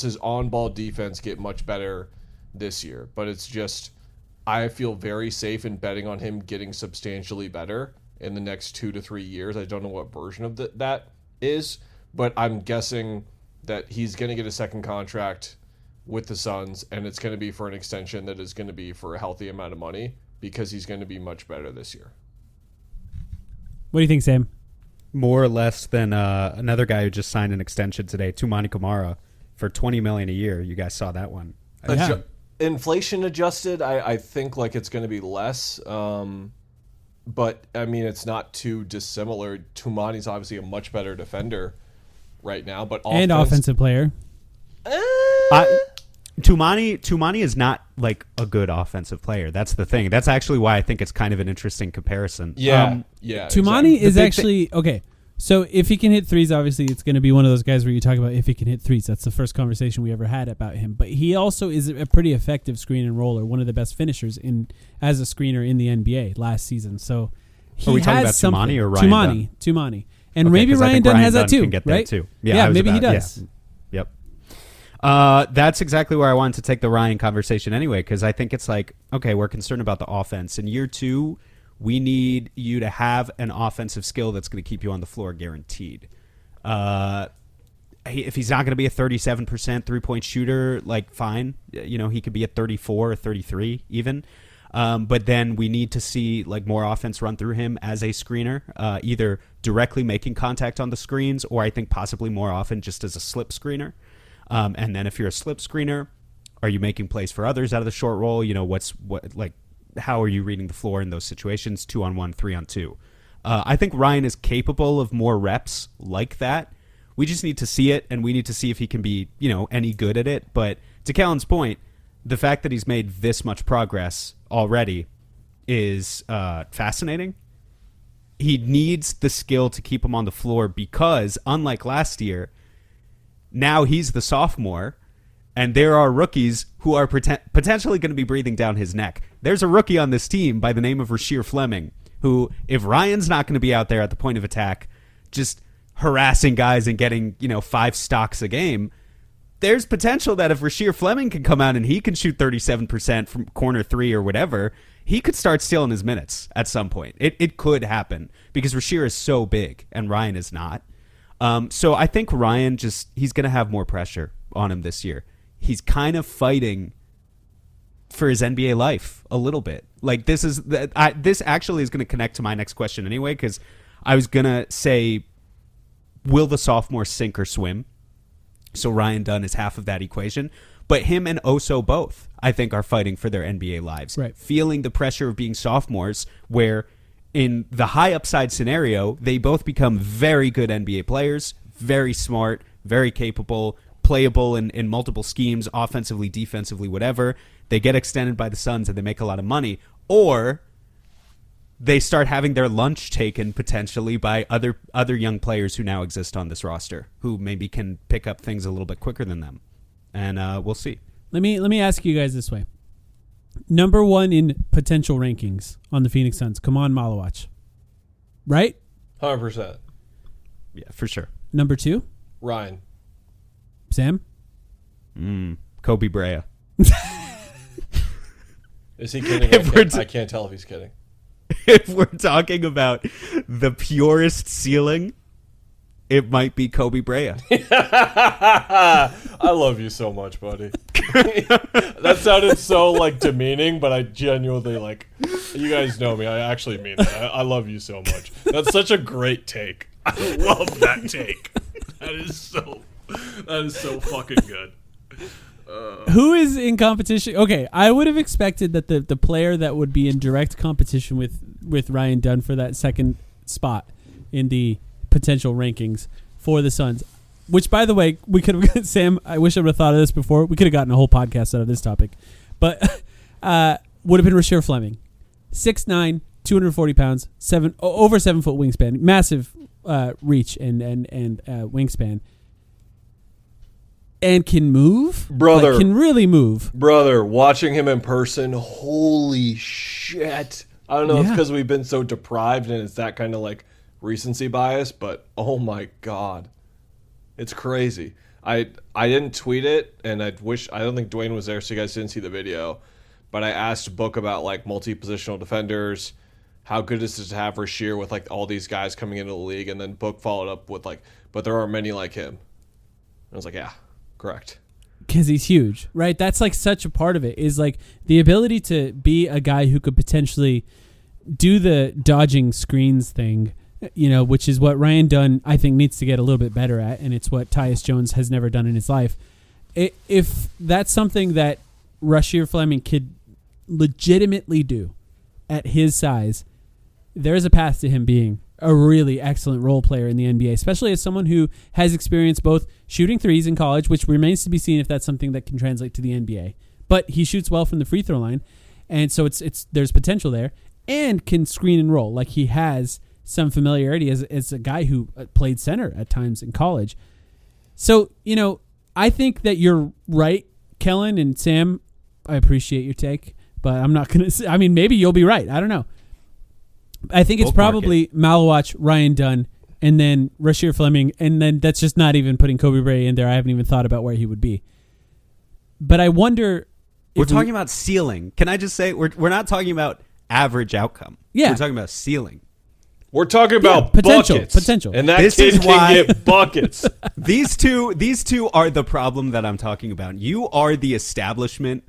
his on-ball defense get much better this year? But it's just, I feel very safe in betting on him getting substantially better in the next 2 to 3 years. I don't know what version of that is, but I'm guessing that he's going to get a second contract with the Suns, and it's going to be for an extension that is going to be for a healthy amount of money because he's going to be much better this year. What do you think, Sam? More or less than another guy who just signed an extension today, Tumani Kamara, for $20 million a year. You guys saw that one. Inflation adjusted, I think it's going to be less. But, I mean, it's not too dissimilar. Tumani's obviously a much better defender right now, but offensive player. Tumani is not a good offensive player. That's the thing. That's actually why I think it's kind of an interesting comparison. Yeah. Tumani is actually okay. So if he can hit threes, obviously it's going to be one of those guys where you talk about if he can hit threes. That's the first conversation we ever had about him. But he also is a pretty effective screen and roller, one of the best finishers as a screener in the NBA last season. So he Are we talking has about Tumani or Ryan Tumani. And maybe Ryan Dunn has that too, right? Too. Yeah, maybe he does. Yeah. Yep. That's exactly where I wanted to take the Ryan conversation anyway, because I think it's like, okay, we're concerned about the offense. In year 2, we need you to have an offensive skill that's going to keep you on the floor guaranteed. If he's not going to be a 37% three-point shooter, like, fine. He could be a 34 or 33 even. But then we need to see like more offense run through him as a screener, either directly making contact on the screens or I think possibly more often just as a slip screener. And then if you're a slip screener, are you making plays for others out of the short roll? How are you reading the floor in those situations? 2-on-1, 3-on-2. I think Ryan is capable of more reps like that. We just need to see it, and we need to see if he can be, any good at it. But to Kellan's point, the fact that he's made this much progress already is fascinating. He needs the skill to keep him on the floor because, unlike last year, now he's the sophomore, and there are rookies who are potentially going to be breathing down his neck. There's a rookie on this team by the name of Rasheer Fleming, who, if Ryan's not going to be out there at the point of attack, just harassing guys and getting, 5 stocks a game, there's potential that if Rasheer Fleming can come out and he can shoot 37% from corner 3 or whatever, he could start stealing his minutes at some point. It could happen because Rasheer is so big and Ryan is not. So I think Ryan he's going to have more pressure on him this year. He's kind of fighting for his NBA life a little bit. Like this actually is going to connect to my next question anyway, because I was going to say, will the sophomore sink or swim? So Ryan Dunn is half of that equation. But him and Oso both, I think, are fighting for their NBA lives. Right. Feeling the pressure of being sophomores, where in the high upside scenario, they both become very good NBA players, very smart, very capable, playable in multiple schemes, offensively, defensively, whatever. They get extended by the Suns and they make a lot of money. Or they start having their lunch taken potentially by other young players who now exist on this roster, who maybe can pick up things a little bit quicker than them. And we'll see. Let me ask you guys this way. Number 1 in potential rankings on the Phoenix Suns, Kellan Olson. Right? 100%. Yeah, for sure. Number 2? Ryan. Sam? Kobe Brea. Is he kidding? I can't tell if he's kidding. If we're talking about the purest ceiling, it might be Kobe Brea. I love you so much, buddy. That sounded so demeaning, but I genuinely you guys know me. I actually mean it. I love you so much. That's such a great take. I love that take. That is so fucking good. Who is in competition? Okay, I would have expected that the player that would be in direct competition with Ryan Dunn for that second spot in the potential rankings for the Suns, which, by the way, we could have, Sam, I wish I would have thought of this before. We could have gotten a whole podcast out of this topic, but would have been Rasheer Fleming. 6'9", 240 pounds, over 7 foot wingspan, massive reach and wingspan. And can move? Brother. Can really move. Brother, watching him in person, holy shit. I don't know if it's because we've been so deprived and it's that kind of recency bias, but oh my God. It's crazy. I didn't tweet it, and I don't think Dwayne was there, so you guys didn't see the video. But I asked Book about multi-positional defenders. How good is it to have Rasheer with all these guys coming into the league? And then Book followed up with but there are many like him. And I was like, yeah. Correct. Because he's huge, right? That's such a part of it is the ability to be a guy who could potentially do the dodging screens thing, which is what Ryan Dunn, I think, needs to get a little bit better at. And it's what Tyus Jones has never done in his life. If that's something that Rasheer Fleming could legitimately do at his size, there's a path to him being a really excellent role player in the NBA, especially as someone who has experienced both shooting threes in college, which remains to be seen if that's something that can translate to the NBA. But he shoots well from the free throw line, and so there's potential there, and can screen and roll. He has some familiarity as a guy who played center at times in college. So, I think that you're right, Kellan and Sam. I appreciate your take, but I'm not going to. Maybe you'll be right. I don't know. I think it's probably Malawach, Ryan Dunn, and then Rasheer Fleming, and then that's just not even putting Kobe Brea in there. I haven't even thought about where he would be. But I wonder. We're talking about ceiling. Can I just say we're not talking about average outcome. Yeah. We're talking about ceiling. We're talking about potential, buckets. potential. And that This kid is why- can get buckets. These two are the problem that I'm talking about. You are the establishment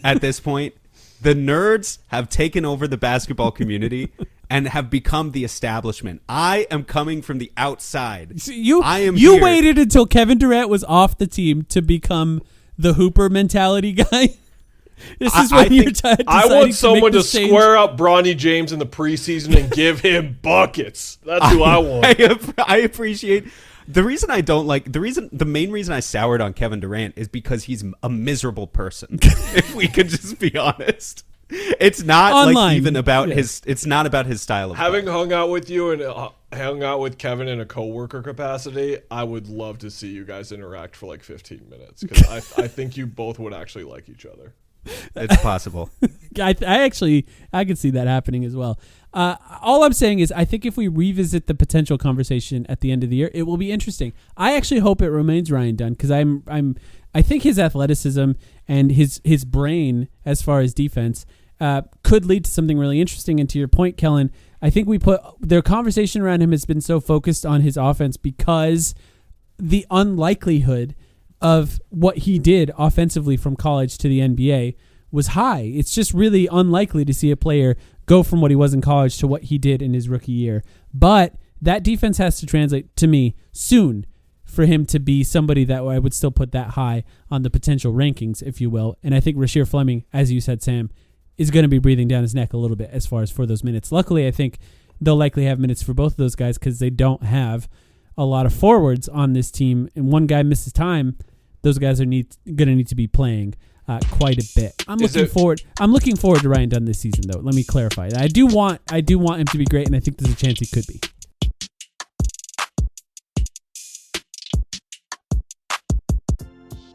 at this point. The nerds have taken over the basketball community and have become the establishment. I am coming from the outside. So you here. waited until Kevin Durant was off the team to become the Hooper mentality guy. This is when you're deciding I want someone to this change. square up Bronny James in the preseason and give him buckets. That's who I want. I appreciate the reason I don't like the main reason I soured on Kevin Durant is because he's a miserable person. If we could just be honest, it's not Online. like even about his. It's not about his style of Having play. hung out with you and hung out with Kevin in a coworker capacity, I would love to see you guys interact for like 15 minutes because I think you both would actually like each other. It's possible. I could see that happening as well. All I'm saying is I think if we revisit the potential conversation at the end of the year, it will be interesting. I actually hope it remains Ryan Dunn because I think his athleticism and his brain as far as defense could lead to something really interesting. And to your point, Kellan, I think their conversation around him has been so focused on his offense because the unlikelihood of what he did offensively from college to the NBA was high. It's just really unlikely to see a player go from what he was in college to what he did in his rookie year. But that defense has to translate to me soon for him to be somebody that I would still put that high on the potential rankings, if you will. And I think Rasheer Fleming, as you said, Sam, is going to be breathing down his neck a little bit as far as for those minutes. Luckily, I think they'll likely have minutes for both of those guys because they don't have a lot of forwards on this team. And one guy misses time, those guys are going to need to be playing quite a bit. I'm looking forward to Ryan Dunn this season, though. Let me clarify. I do want him to be great, and I think there's a chance he could be.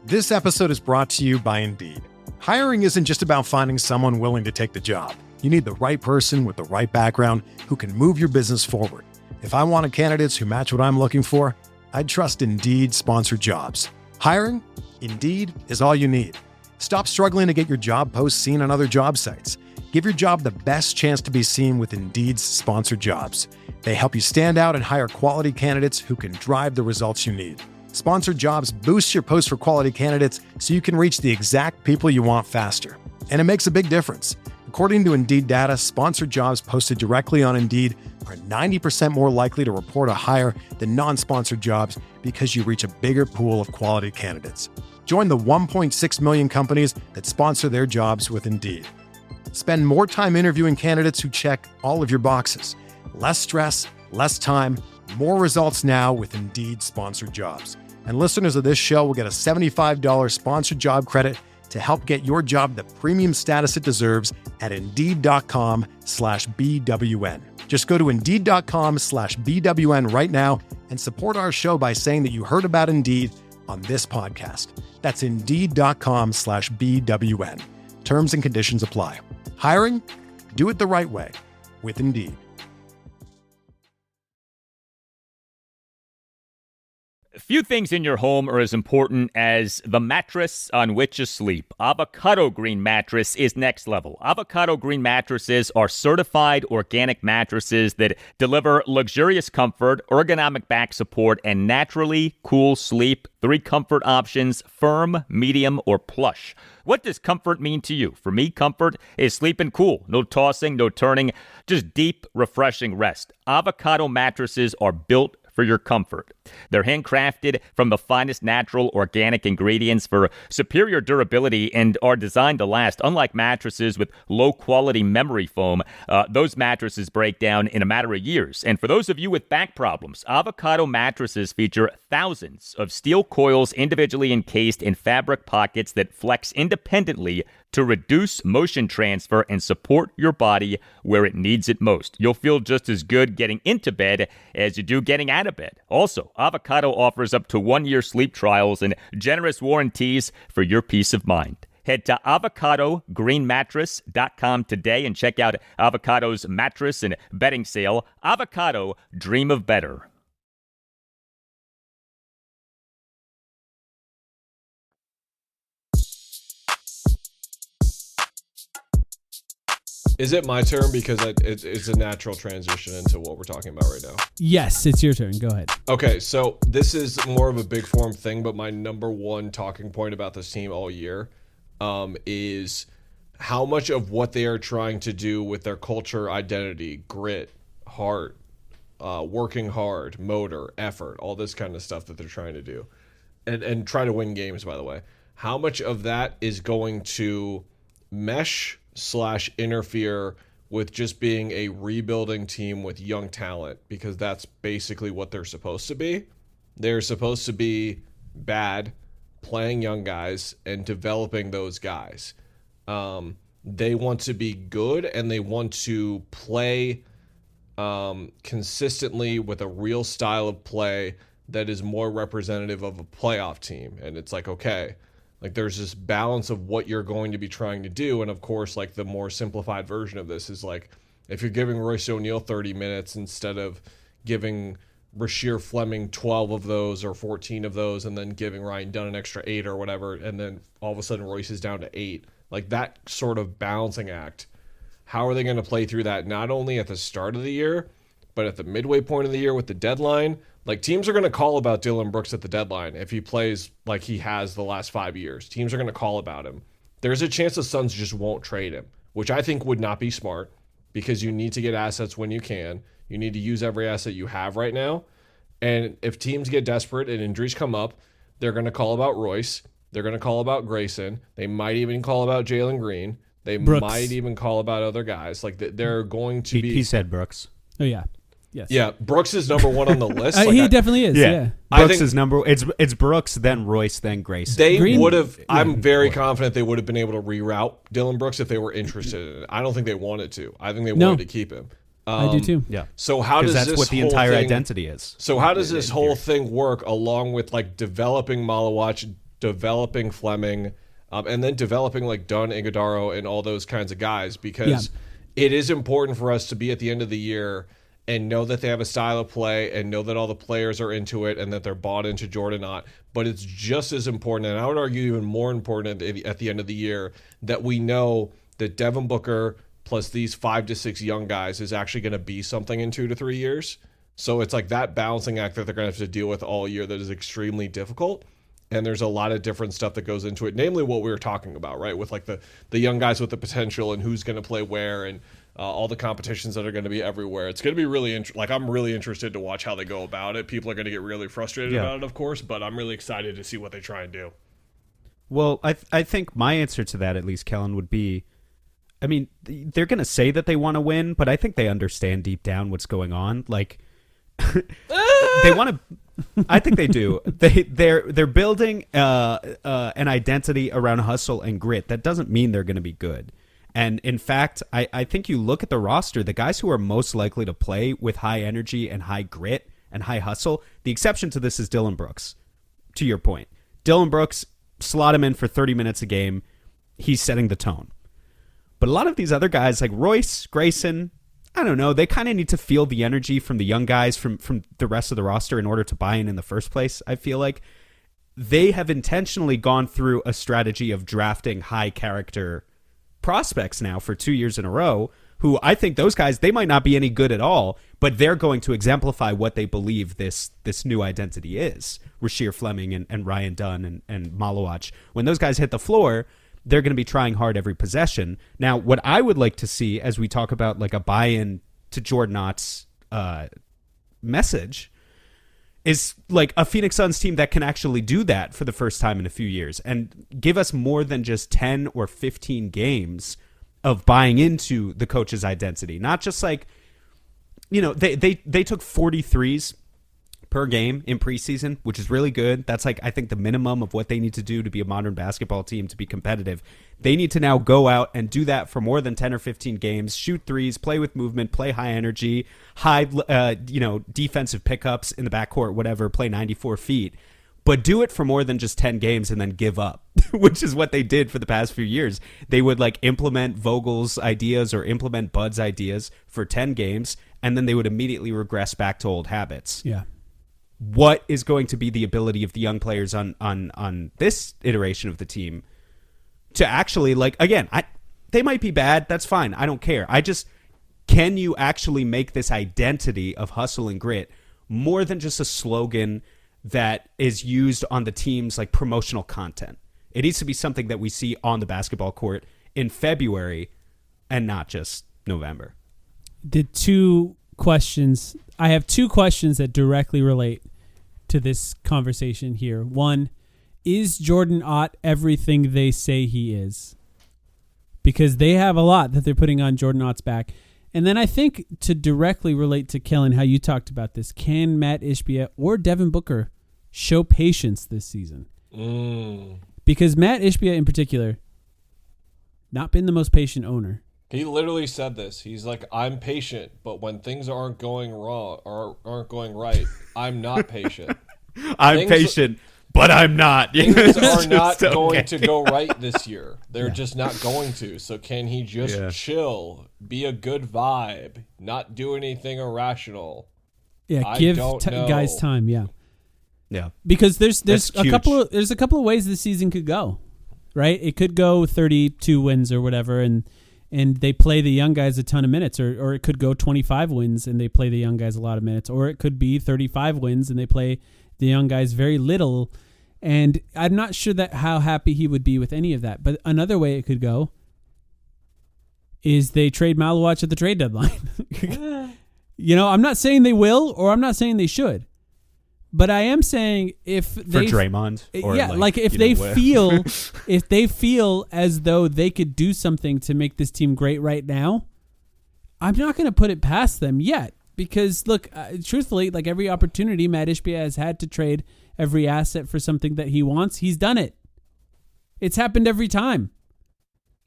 This episode is brought to you by Indeed. Hiring isn't just about finding someone willing to take the job. You need the right person with the right background who can move your business forward. If I wanted candidates who match what I'm looking for, I'd trust Indeed Sponsored Jobs. Hiring? Indeed is all you need. Stop struggling to get your job posts seen on other job sites. Give your job the best chance to be seen with Indeed's Sponsored Jobs. They help you stand out and hire quality candidates who can drive the results you need. Sponsored Jobs boosts your posts for quality candidates so you can reach the exact people you want faster. And it makes a big difference. According to Indeed data, sponsored jobs posted directly on Indeed are 90% more likely to report a hire than non-sponsored jobs because you reach a bigger pool of quality candidates. Join the 1.6 million companies that sponsor their jobs with Indeed. Spend more time interviewing candidates who check all of your boxes. Less stress, less time, more results now with Indeed Sponsored Jobs. And listeners of this show will get a $75 sponsored job credit to help get your job the premium status it deserves at Indeed.com/BWN. Just go to Indeed.com/BWN right now and support our show by saying that you heard about Indeed on this podcast. That's Indeed.com/BWN. Terms and conditions apply. Hiring? Do it the right way with Indeed. Few things in your home are as important as the mattress on which you sleep. Avocado Green Mattress is next level. Avocado Green mattresses are certified organic mattresses that deliver luxurious comfort, ergonomic back support, and naturally cool sleep. 3 comfort options: firm, medium, or plush. What does comfort mean to you? For me, comfort is sleeping cool. No tossing, no turning, just deep, refreshing rest. Avocado mattresses are built for your comfort. They're handcrafted from the finest natural organic ingredients for superior durability and are designed to last. Unlike mattresses with low-quality memory foam, those mattresses break down in a matter of years. And for those of you with back problems, Avocado mattresses feature thousands of steel coils individually encased in fabric pockets that flex independently to reduce motion transfer and support your body where it needs it most. You'll feel just as good getting into bed as you do getting out of bed. Also, Avocado offers up to 1-year sleep trials and generous warranties for your peace of mind. Head to avocadogreenmattress.com today and check out Avocado's mattress and bedding sale. Avocado, dream of better. Is it my turn? Because it's a natural transition into what we're talking about right now. Yes, it's your turn. Go ahead. Okay, so this is more of a big form thing, but my number one talking point about this team all year is how much of what they are trying to do with their culture, identity, grit, heart, working hard, motor, effort, all this kind of stuff that they're trying to do, and try to win games, by the way. How much of that is going to mesh / interfere with just being a rebuilding team with young talent, because that's basically what they're supposed to be. They're supposed to be bad, playing young guys and developing those guys. They want to be good, and they want to play consistently with a real style of play that is more representative of a playoff team. And it's like, okay, like there's this balance of what you're going to be trying to do. And of course, like the more simplified version of this is like, if you're giving Royce O'Neal 30 minutes instead of giving Rasheer Fleming 12 of those or 14 of those, and then giving Ryan Dunn an extra 8 or whatever, and then all of a sudden Royce is down to 8, like that sort of balancing act. How are they going to play through that, not only at the start of the year, but at the midway point of the year with the deadline? Like, teams are going to call about Dillon Brooks at the deadline if he plays like he has the last 5 years. Teams are going to call about him. There's a chance the Suns just won't trade him, which I think would not be smart, because you need to get assets when you can. You need to use every asset you have right now. And if teams get desperate and injuries come up, they're going to call about Royce. They're going to call about Grayson. They might even call about Jalen Green. They Brooks. might even call about other guys. Like, they're going to be... He said Brooks. Oh, yeah. Yes. Yeah, Brooks is number one on the list. He definitely is. Yeah. Brooks is number. It's Brooks, then Royce, then Grayson. They would have. I'm very confident they would have been able to reroute Dillon Brooks if they were interested in it. I don't think they wanted to. I think they wanted to keep him. I do too. Yeah. So how does that's this what the whole entire thing, identity is? So how does this whole thing work, along with like developing Malawach, developing Fleming, and then developing like Dunn, Iguodaro, and all those kinds of guys? Because it is important for us to be at the end of the year and know that they have a style of play, and know that all the players are into it, and that they're bought into Jordan Knott. But it's just as important, and I would argue even more important at the end of the year, that we know that Devin Booker plus these 5 to 6 young guys is actually going to be something in 2 to 3 years. So it's like that balancing act that they're going to have to deal with all year that is extremely difficult. And there's a lot of different stuff that goes into it, namely what we were talking about, right? With like the young guys with the potential, and who's going to play where, and all the competitions that are going to be everywhere. It's going to be really I'm really interested to watch how they go about it. People are going to get really frustrated about it, of course, but I'm really excited to see what they try and do. Well, I think my answer to that, at least, Kellan, would be, I mean, they're going to say that they want to win, but I think they understand deep down what's going on. Like, they want to. I think they do. They're building an identity around hustle and grit. That doesn't mean they're going to be good. And in fact, I think you look at the roster, the guys who are most likely to play with high energy and high grit and high hustle, the exception to this is Dillon Brooks, to your point. Dillon Brooks, slot him in for 30 minutes a game. He's setting the tone. But a lot of these other guys like Royce, Grayson, I don't know, they kind of need to feel the energy from the young guys, from the rest of the roster in order to buy in the first place, I feel like. They have intentionally gone through a strategy of drafting high character prospects now for 2 years in a row, who I think those guys, they might not be any good at all, but they're going to exemplify what they believe this new identity is. Rasheer Fleming and Ryan Dunn and Malawach. When those guys hit the floor, they're going to be trying hard every possession. Now, what I would like to see as we talk about like a buy-in to Jordan Knott's message is like a Phoenix Suns team that can actually do that for the first time in a few years and give us more than just 10 or 15 games of buying into the coach's identity. Not just like, you know, they took 43s per game in preseason, which is really good. That's like, I think, the minimum of what they need to do to be a modern basketball team to be competitive. They need to now go out and do that for more than 10 or 15 games, shoot threes, play with movement, play high energy, high, defensive pickups in the backcourt, whatever, play 94 feet. But do it for more than just 10 games and then give up, which is what they did for the past few years. They would like implement Vogel's ideas or implement Bud's ideas for 10 games, and then they would immediately regress back to old habits. Yeah. What is going to be the ability of the young players on this iteration of the team to actually, like, again, they might be bad. That's fine. I don't care. Can you actually make this identity of hustle and grit more than just a slogan that is used on the team's like promotional content? It needs to be something that we see on the basketball court in February and not just November. I have two questions that directly relate to this conversation here. One, is Jordan Ott everything they say he is? Because they have a lot that they're putting on Jordan Ott's back. And then I think to directly relate to Kellan, how you talked about this, can Matt Ishbia or Devin Booker show patience this season? Because Matt Ishbia in particular, not been the most patient owner. He literally said this. He's like, I'm patient, but when things aren't going wrong or aren't going right, I'm not patient. I'm patient, but I'm not. Things are not going to go right this year. They're just not going to. So can he just chill, be a good vibe, not do anything irrational? Yeah, give guys time. Yeah. Because there's a couple of ways the season could go, right? It could go 32 wins or whatever, and they play the young guys a ton of minutes, or it could go 25 wins and they play the young guys a lot of minutes, or it could be 35 wins and they play the young guys very little. And I'm not sure that how happy he would be with any of that. But another way it could go is they trade Malawach at the trade deadline. I'm not saying they will, or I'm not saying they should. But I am saying if they for Draymond, or if they feel if they feel as though they could do something to make this team great right now, I'm not going to put it past them yet. Because look, truthfully, like every opportunity Matt Ishbia has had to trade every asset for something that he wants, he's done it. It's happened every time.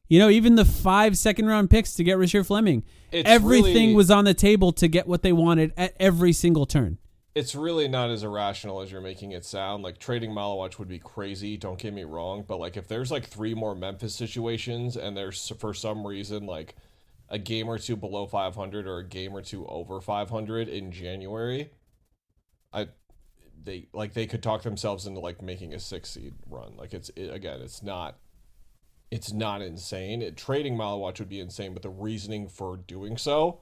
Even the 5 second-round picks to get Rasheer Fleming, everything was on the table to get what they wanted at every single turn. It's really not as irrational as you're making it sound. Like, trading Malawach would be crazy, don't get me wrong. But, like, if there's, like, 3 more Memphis situations and there's, for some reason, like, a game or 2 below 500 or a game or 2 over 500 in January, they could talk themselves into, like, making a 6-seed run. Like, it's not insane. Trading Malawach would be insane, but the reasoning for doing so,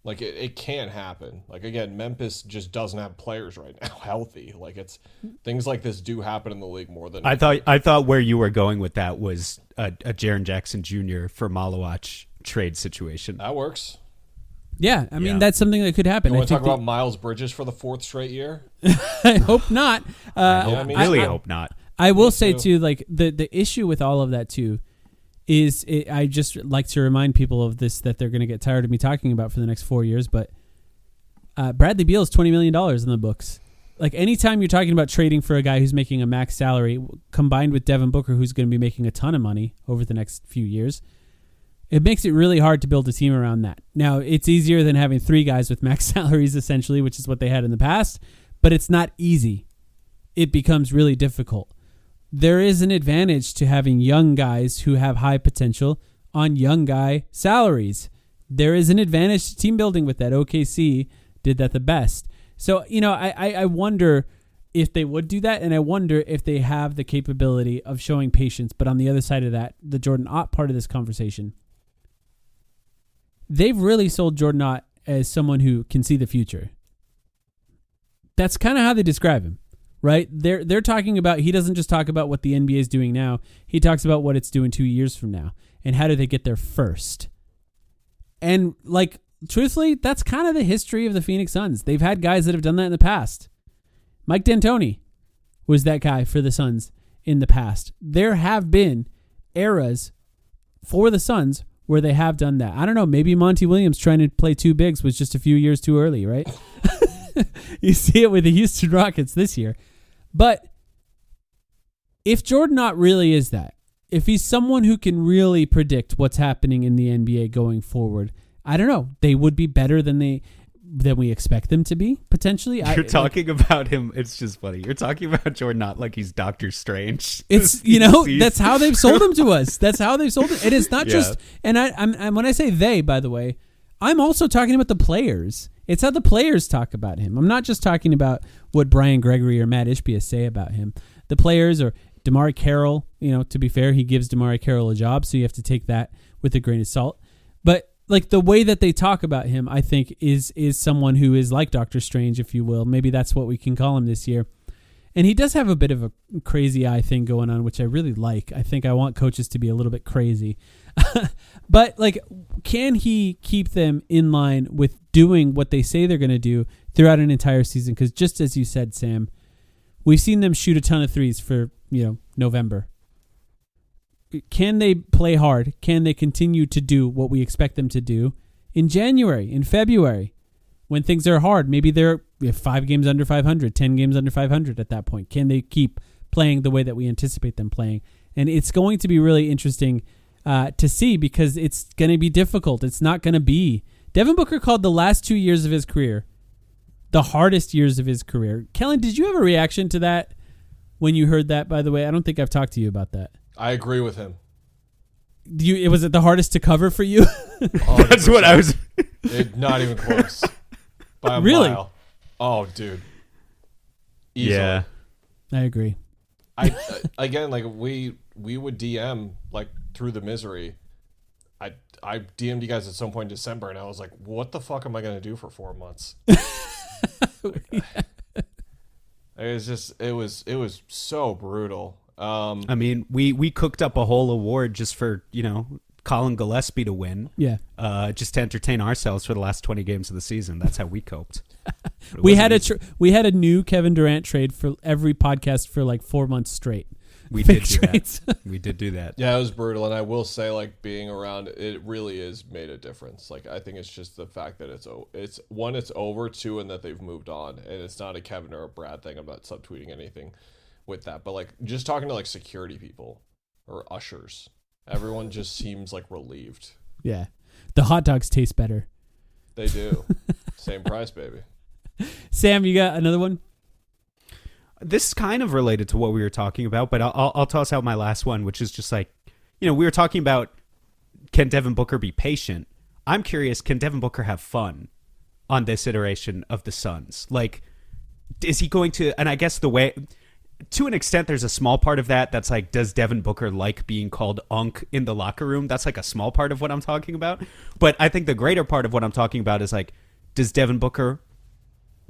like, it can happen. Like, again, Memphis just doesn't have players right now healthy. Like, it's things like this do happen in the league more than I thought where you were going with that was a Jaren Jackson Jr. for Malawach trade situation. That works. Yeah, I mean, that's something that could happen. You want to talk about Miles Bridges for the 4th straight year? I hope not. I hope not. I will say, too, like, the issue with all of that, too, is I just like to remind people of this, that they're going to get tired of me talking about for the next 4 years, but Bradley Beal is $20 million in the books. Like, anytime you're talking about trading for a guy who's making a max salary, combined with Devin Booker, who's going to be making a ton of money over the next few years, it makes it really hard to build a team around that. Now, it's easier than having 3 guys with max salaries, essentially, which is what they had in the past, but it's not easy. It becomes really difficult. There is an advantage to having young guys who have high potential on young guy salaries. There is an advantage to team building with that. OKC did that the best. So, I wonder if they would do that, and I wonder if they have the capability of showing patience. But on the other side of that, the Jordan Ott part of this conversation, they've really sold Jordan Ott as someone who can see the future. That's kind of how they describe him. Right? They're talking about, he doesn't just talk about what the NBA is doing now. He talks about what it's doing 2 years from now. And how do they get there first? And, like, truthfully, that's kind of the history of the Phoenix Suns. They've had guys that have done that in the past. Mike D'Antoni was that guy for the Suns in the past. There have been eras for the Suns where they have done that. I don't know, maybe Monty Williams trying to play 2 bigs was just a few years too early, right? You see it with the Houston Rockets this year. But if Jordan Ott really is that, if he's someone who can really predict what's happening in the NBA going forward, I don't know. They would be better than we expect them to be, potentially. You're talking about him. It's just funny. You're talking about Jordan Ott like he's Doctor Strange. It's, that's how they've sold him to us. That's how they've sold it. It is not just, and I'm when I say they, by the way, I'm also talking about the players. It's how the players talk about him. I'm not just talking about what Brian Gregory or Matt Ishbia say about him. The players, or DeMar Carroll, to be fair, he gives DeMar Carroll a job, so you have to take that with a grain of salt. But like the way that they talk about him, I think is someone who is like Doctor Strange, if you will. Maybe that's what we can call him this year. And he does have a bit of a crazy eye thing going on, which I really like. I think I want coaches to be a little bit crazy. But like, can he keep them in line with doing what they say they're going to do throughout an entire season? Because just as you said, Sam, we've seen them shoot a ton of threes for, November. Can they play hard? Can they continue to do what we expect them to do in January, in February, when things are hard? Maybe they're 5 games under 500, 10 games under 500 at that point. Can they keep playing the way that we anticipate them playing? And it's going to be really interesting to see, because it's going to be difficult. It's not going to be. Devin Booker called the last 2 years of his career the hardest years of his career. Kellan, did you have a reaction to that when you heard that, by the way? I don't think I've talked to you about that. I agree with him. Was it the hardest to cover for you? That's what I was. Not even close. By a really? mile. Oh, dude. Easily. Yeah, I agree. Again, like we would DM like through the misery. I DM'd you guys at some point in December, and I was like, "What the fuck am I gonna do for 4 months?" It was so brutal. I mean, we cooked up a whole award just for Colin Gillespie to win. Yeah. Just to entertain ourselves for the last 20 games of the season. That's how we coped. We had a new Kevin Durant trade for every podcast for like 4 months straight. We did do that. We did do that. Yeah, it was brutal, and I will say, like, being around it really is made a difference. Like, I think it's just the fact that it's one, it's over, two, and that they've moved on, and it's not a Kevin or a Brad thing. I'm not subtweeting anything with that, but like just talking to like security people or ushers, everyone just seems like relieved. Yeah, the hot dogs taste better. They do. Same price, baby. Sam, you got another one? This is kind of related to what we were talking about, but I'll toss out my last one, which is just like, we were talking about, can Devin Booker be patient? I'm curious, can Devin Booker have fun on this iteration of the Suns? Like, is he going to, and I guess the way, to an extent, there's a small part of that's like, does Devin Booker like being called Unk in the locker room? That's like a small part of what I'm talking about. But I think the greater part of what I'm talking about is like, does Devin Booker,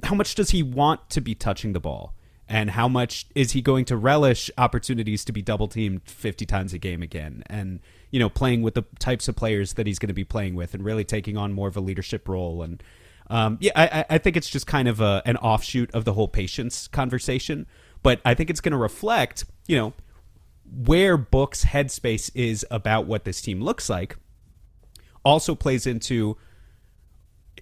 how much does he want to be touching the ball? And how much is he going to relish opportunities to be double teamed 50 times a game again? And, playing with the types of players that he's going to be playing with and really taking on more of a leadership role. And I think it's just kind of an offshoot of the whole patience conversation. But I think it's going to reflect, where Book's headspace is about what this team looks like. Also plays into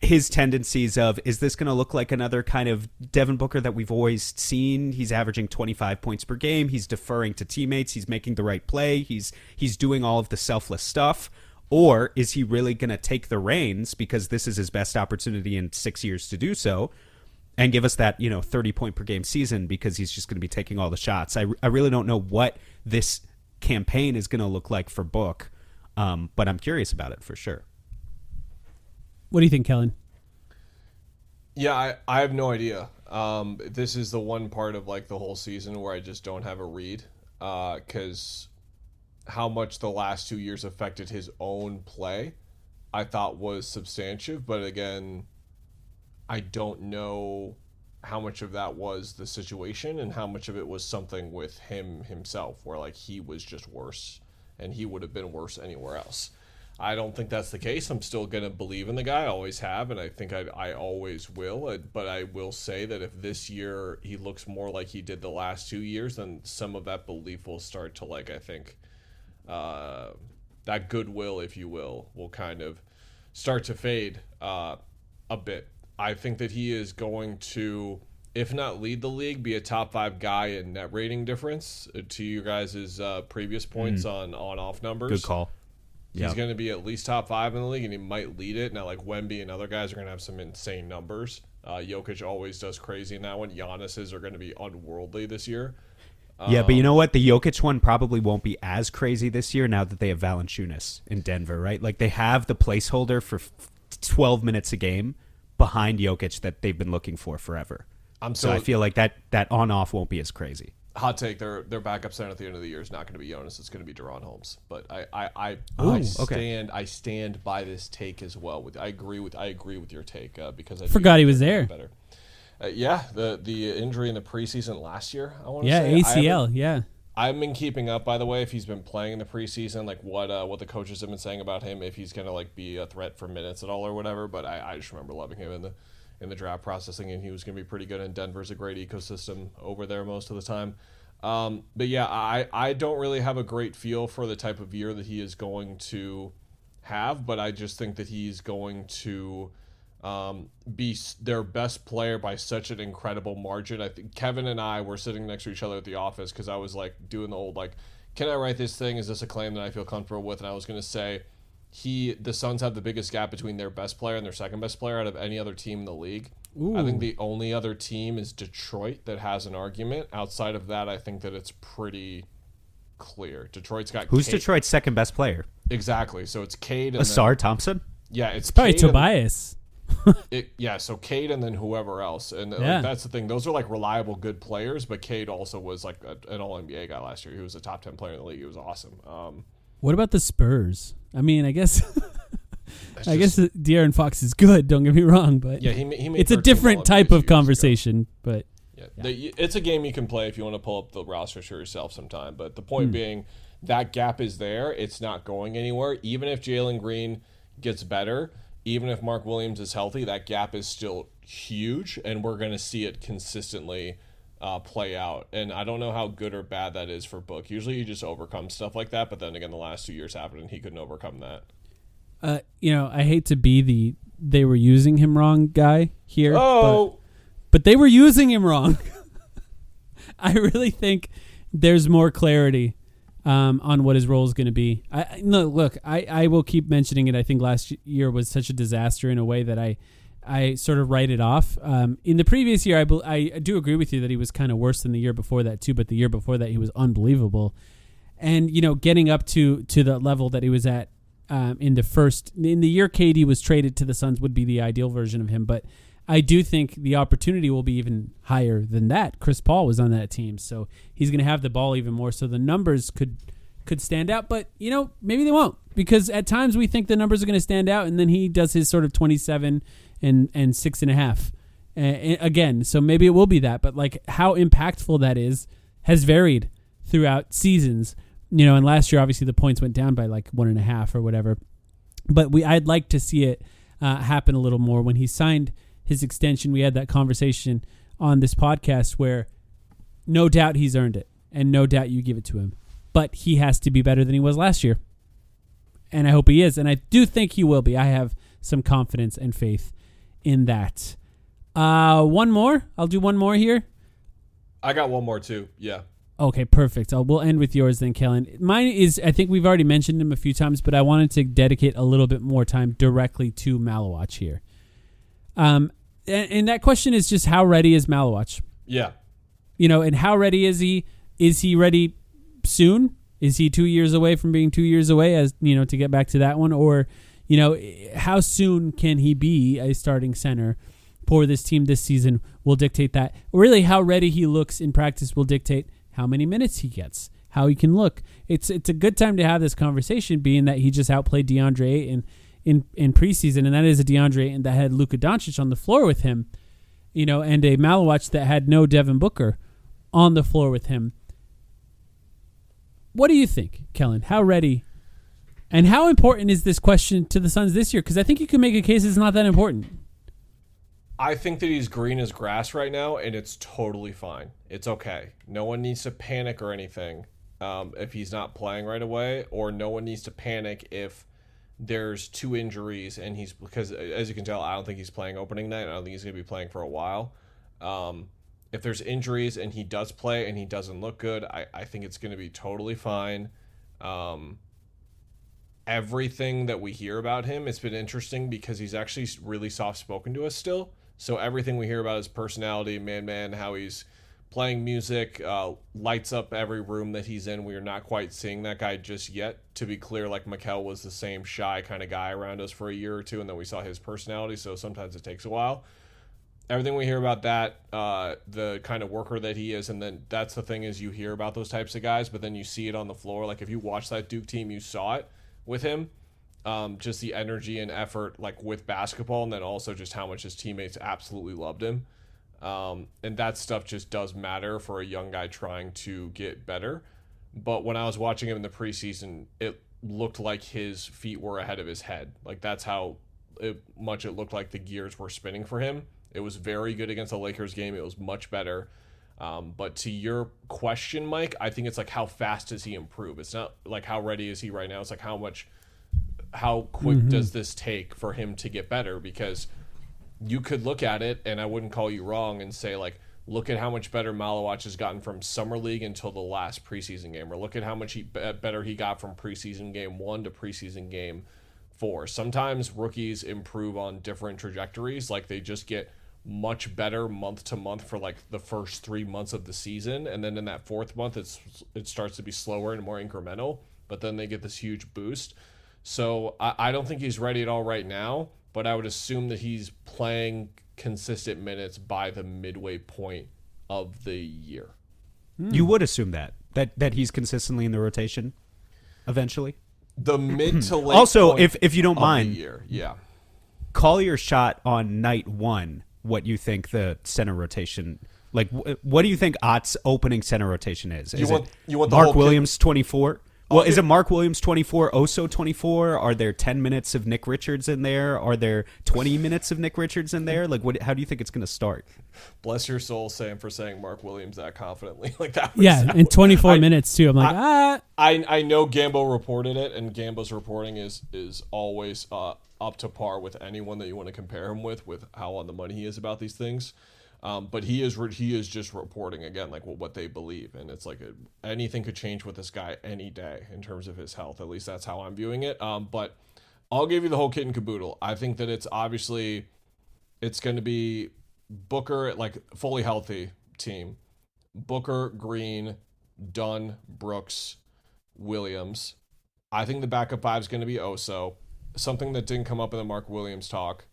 his tendencies of, is this going to look like another kind of Devin Booker that we've always seen? He's averaging 25 points per game. He's deferring to teammates. He's making the right play. He's doing all of the selfless stuff. Or is he really going to take the reins, because this is his best opportunity in 6 years to do so, and give us that 30 point per game season, because he's just going to be taking all the shots? I really don't know what this campaign is going to look like for Book, but I'm curious about it for sure. What do you think, Kellan? Yeah, I have no idea. This is the one part of like the whole season where I just don't have a read, because how much the last 2 years affected his own play, I thought was substantive. But again, I don't know how much of that was the situation and how much of it was something with himself, where like he was just worse and he would have been worse anywhere else. I don't think that's the case. I'm still going to believe in the guy. I always have, and I think I always will. But I will say that if this year he looks more like he did the last 2 years, then some of that belief will start to, like, I think, that goodwill, if you will kind of start to fade a bit. I think that he is going to, if not lead the league, be a top 5 guy in net rating difference, to you guys' previous points on off numbers. Good call. He's going to be at least top 5 in the league, and he might lead it. Now, like Wemby and other guys are going to have some insane numbers. Jokic always does crazy in that one. Giannis's are going to be unworldly this year. Yeah, but you know what? The Jokic one probably won't be as crazy this year now that they have Valanciunas in Denver, right? Like, they have the placeholder for 12 minutes a game behind Jokic that they've been looking for forever. So I feel like that on-off won't be as crazy. Hot take: their backup center at the end of the year is not going to be Jonas. It's going to be Deron Holmes. But I stand by this take as well. I agree with your take because I forgot he was there. Better. The injury in the preseason last year. I want to say ACL. Yeah. I've been keeping up, by the way, if he's been playing in the preseason, like what the coaches have been saying about him, if he's going to like be a threat for minutes at all or whatever. But I just remember loving him in the draft process, thinking he was going to be pretty good. And Denver's a great ecosystem over there most of the time. But yeah, I don't really have a great feel for the type of year that he is going to have, but I just think that he's going to be their best player by such an incredible margin. I think Kevin and I were sitting next to each other at the office because I was like doing the old like, can I write this thing? Is this a claim that I feel comfortable with? And I was going to say the Suns have the biggest gap between their best player and their second best player out of any other team in the league. Ooh. I think the only other team is Detroit that has an argument. Outside of that, I think that it's pretty clear. Detroit's got Who's Cade. Detroit's second best player? Exactly. So it's Cade and Asar Thompson? Yeah, it's probably Cade Tobias. So Cade and then whoever else. And Yeah. like, that's the thing. Those are like reliable, good players, but Cade also was like an All-NBA guy last year. He was a top 10 player in the league. He was awesome. What about the Spurs? I mean, I guess De'Aaron Fox is good. Don't get me wrong, but yeah, he made it's a different type of conversation. But it's a game you can play if you want to pull up the roster for yourself sometime. But the point being, that gap is there. It's not going anywhere. Even if Jalen Green gets better, even if Mark Williams is healthy, that gap is still huge, and we're going to see it consistently play out. And I don't know how good or bad that is for Book. Usually you just overcome stuff like that, but then again, the last 2 years happened, and he couldn't overcome that. I hate to be they were using him wrong guy here. Oh, but they were using him wrong. I really think there's more clarity on what his role is going to be. I will keep mentioning it. I think last year was such a disaster in a way that I sort of write it off. In the previous year, I do agree with you that he was kind of worse than the year before that too, but the year before that he was unbelievable. And, getting up to the level that he was at in the year KD was traded to the Suns would be the ideal version of him, but I do think the opportunity will be even higher than that. Chris Paul was on that team, so he's going to have the ball even more. So the numbers could stand out, but maybe they won't, because at times we think the numbers are going to stand out, and then he does his sort of 27 and 6.5 again. So maybe it will be that, but like how impactful that is has varied throughout seasons. And last year obviously the points went down by like 1.5 or whatever, but I'd like to see it happen a little more. When he signed his extension, we had that conversation on this podcast where no doubt he's earned it, and no doubt you give it to him, but he has to be better than he was last year. And I hope he is. And I do think he will be. I have some confidence and faith in that. One more. I'll do one more here. I got one more too. Yeah. Okay, perfect. We'll end with yours then, Kellan. Mine is, I think we've already mentioned him a few times, but I wanted to dedicate a little bit more time directly to Malawach here. And that question is just, how ready is Malawach? Yeah. And how ready is he? Is he ready soon? Is he 2 years away from being 2 years away, as to get back to that one? Or, how soon can he be a starting center for this team this season will dictate that. Really, how ready he looks in practice will dictate how many minutes he gets, how he can look. It's a good time to have this conversation, being that he just outplayed DeAndre Ayton in preseason, and that is a DeAndre Ayton that had Luka Doncic on the floor with him, and a Malawach that had no Devin Booker on the floor with him. What do you think, Kellan? How ready and how important is this question to the Suns this year? Because I think you can make a case it's not that important. I think that he's green as grass right now, and it's totally fine. It's okay. No one needs to panic or anything if he's not playing right away, or no one needs to panic if there's 2 injuries and because as you can tell, I don't think he's playing opening night. I don't think he's going to be playing for a while. If there's injuries and he does play and he doesn't look good, I think it's going to be totally fine. Everything that we hear about him, it's been interesting because he's actually really soft-spoken to us still. So everything we hear about his personality, man, how he's playing music, lights up every room that he's in. We are not quite seeing that guy just yet. To be clear, like Mikal was the same shy kind of guy around us for a year or two, and then we saw his personality, so sometimes it takes a while. everything we hear about that, the kind of worker that he is, and then that's the thing is you hear about those types of guys, but then you see it on the floor. Like if you watch that Duke team, you saw it with him. Just the energy and effort like with basketball, and then also just how much his teammates absolutely loved him. And that stuff just does matter for a young guy trying to get better. But when I was watching him in the preseason, it looked like his feet were ahead of his head. Like that's how much it looked like the gears were spinning for him. It was very good against the Lakers game. It was much better. But to your question, Mike, I think it's like how fast does he improve? It's not like how ready is he right now. It's like how quick does this take for him to get better? Because you could look at it, and I wouldn't call you wrong, and say like, look at how much better Malawach has gotten from summer league until the last preseason game, or look at how much better he got from preseason game 1 to preseason game 4. Sometimes rookies improve on different trajectories, like they just get much better month to month for like the first 3 months of the season, and then in that 4th month it starts to be slower and more incremental, but then they get this huge boost. So I don't think he's ready at all right now, but I would assume that he's playing consistent minutes by the midway point of the year. You would assume that he's consistently in the rotation eventually? The mid to late also, point if you don't of mind, the year. Yeah. Call your shot on night 1 what you think the center rotation, like what do you think Ott's opening center rotation is? Is you want the Mark whole Williams 24? Well, is it Mark Williams 24, Oso 24? Are there 10 minutes of Nick Richards in there? Are there 20 minutes of Nick Richards in there? Like, how do you think it's going to start? Bless your soul, Sam, for saying Mark Williams that confidently. Like that. In 24 minutes too. I'm like, I know Gambo reported it, and Gambo's reporting is always up to par with anyone that you want to compare him with how on the money he is about these things. But he is just reporting again like what they believe, and it's like anything could change with this guy any day in terms of his health. At least that's how I'm viewing it. But I'll give you the whole kit and caboodle. I think that it's going to be Booker, like fully healthy team. Booker, Green, Dunn, Brooks, Williams. I think the backup 5 is going to be Oso. Something that didn't come up in the Mark Williams talk.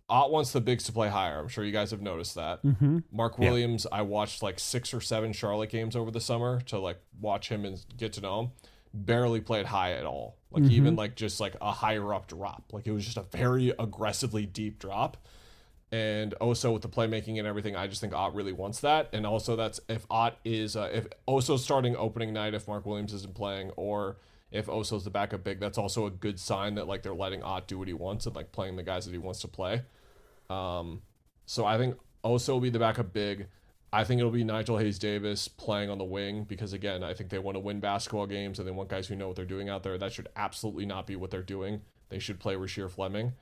Ott wants the bigs to play higher. I'm sure you guys have noticed that. Mm-hmm. Mark Williams, I watched like 6 or 7 Charlotte games over the summer to like watch him and get to know him. Barely played high at all. Like even like just like a higher up drop. Like it was just a very aggressively deep drop. And Oso with the playmaking and everything, I just think Ott really wants that. And also that's if Ott is if Oso's starting opening night, if Mark Williams isn't playing, or if Oso's the backup big, that's also a good sign that like they're letting Ott do what he wants and like playing the guys that he wants to play. So I think Oso will be the backup big. I think it'll be Nigel Hayes-Davis playing on the wing because, again, I think they want to win basketball games and they want guys who know what they're doing out there. That should absolutely not be what they're doing. They should play Rasheer Fleming.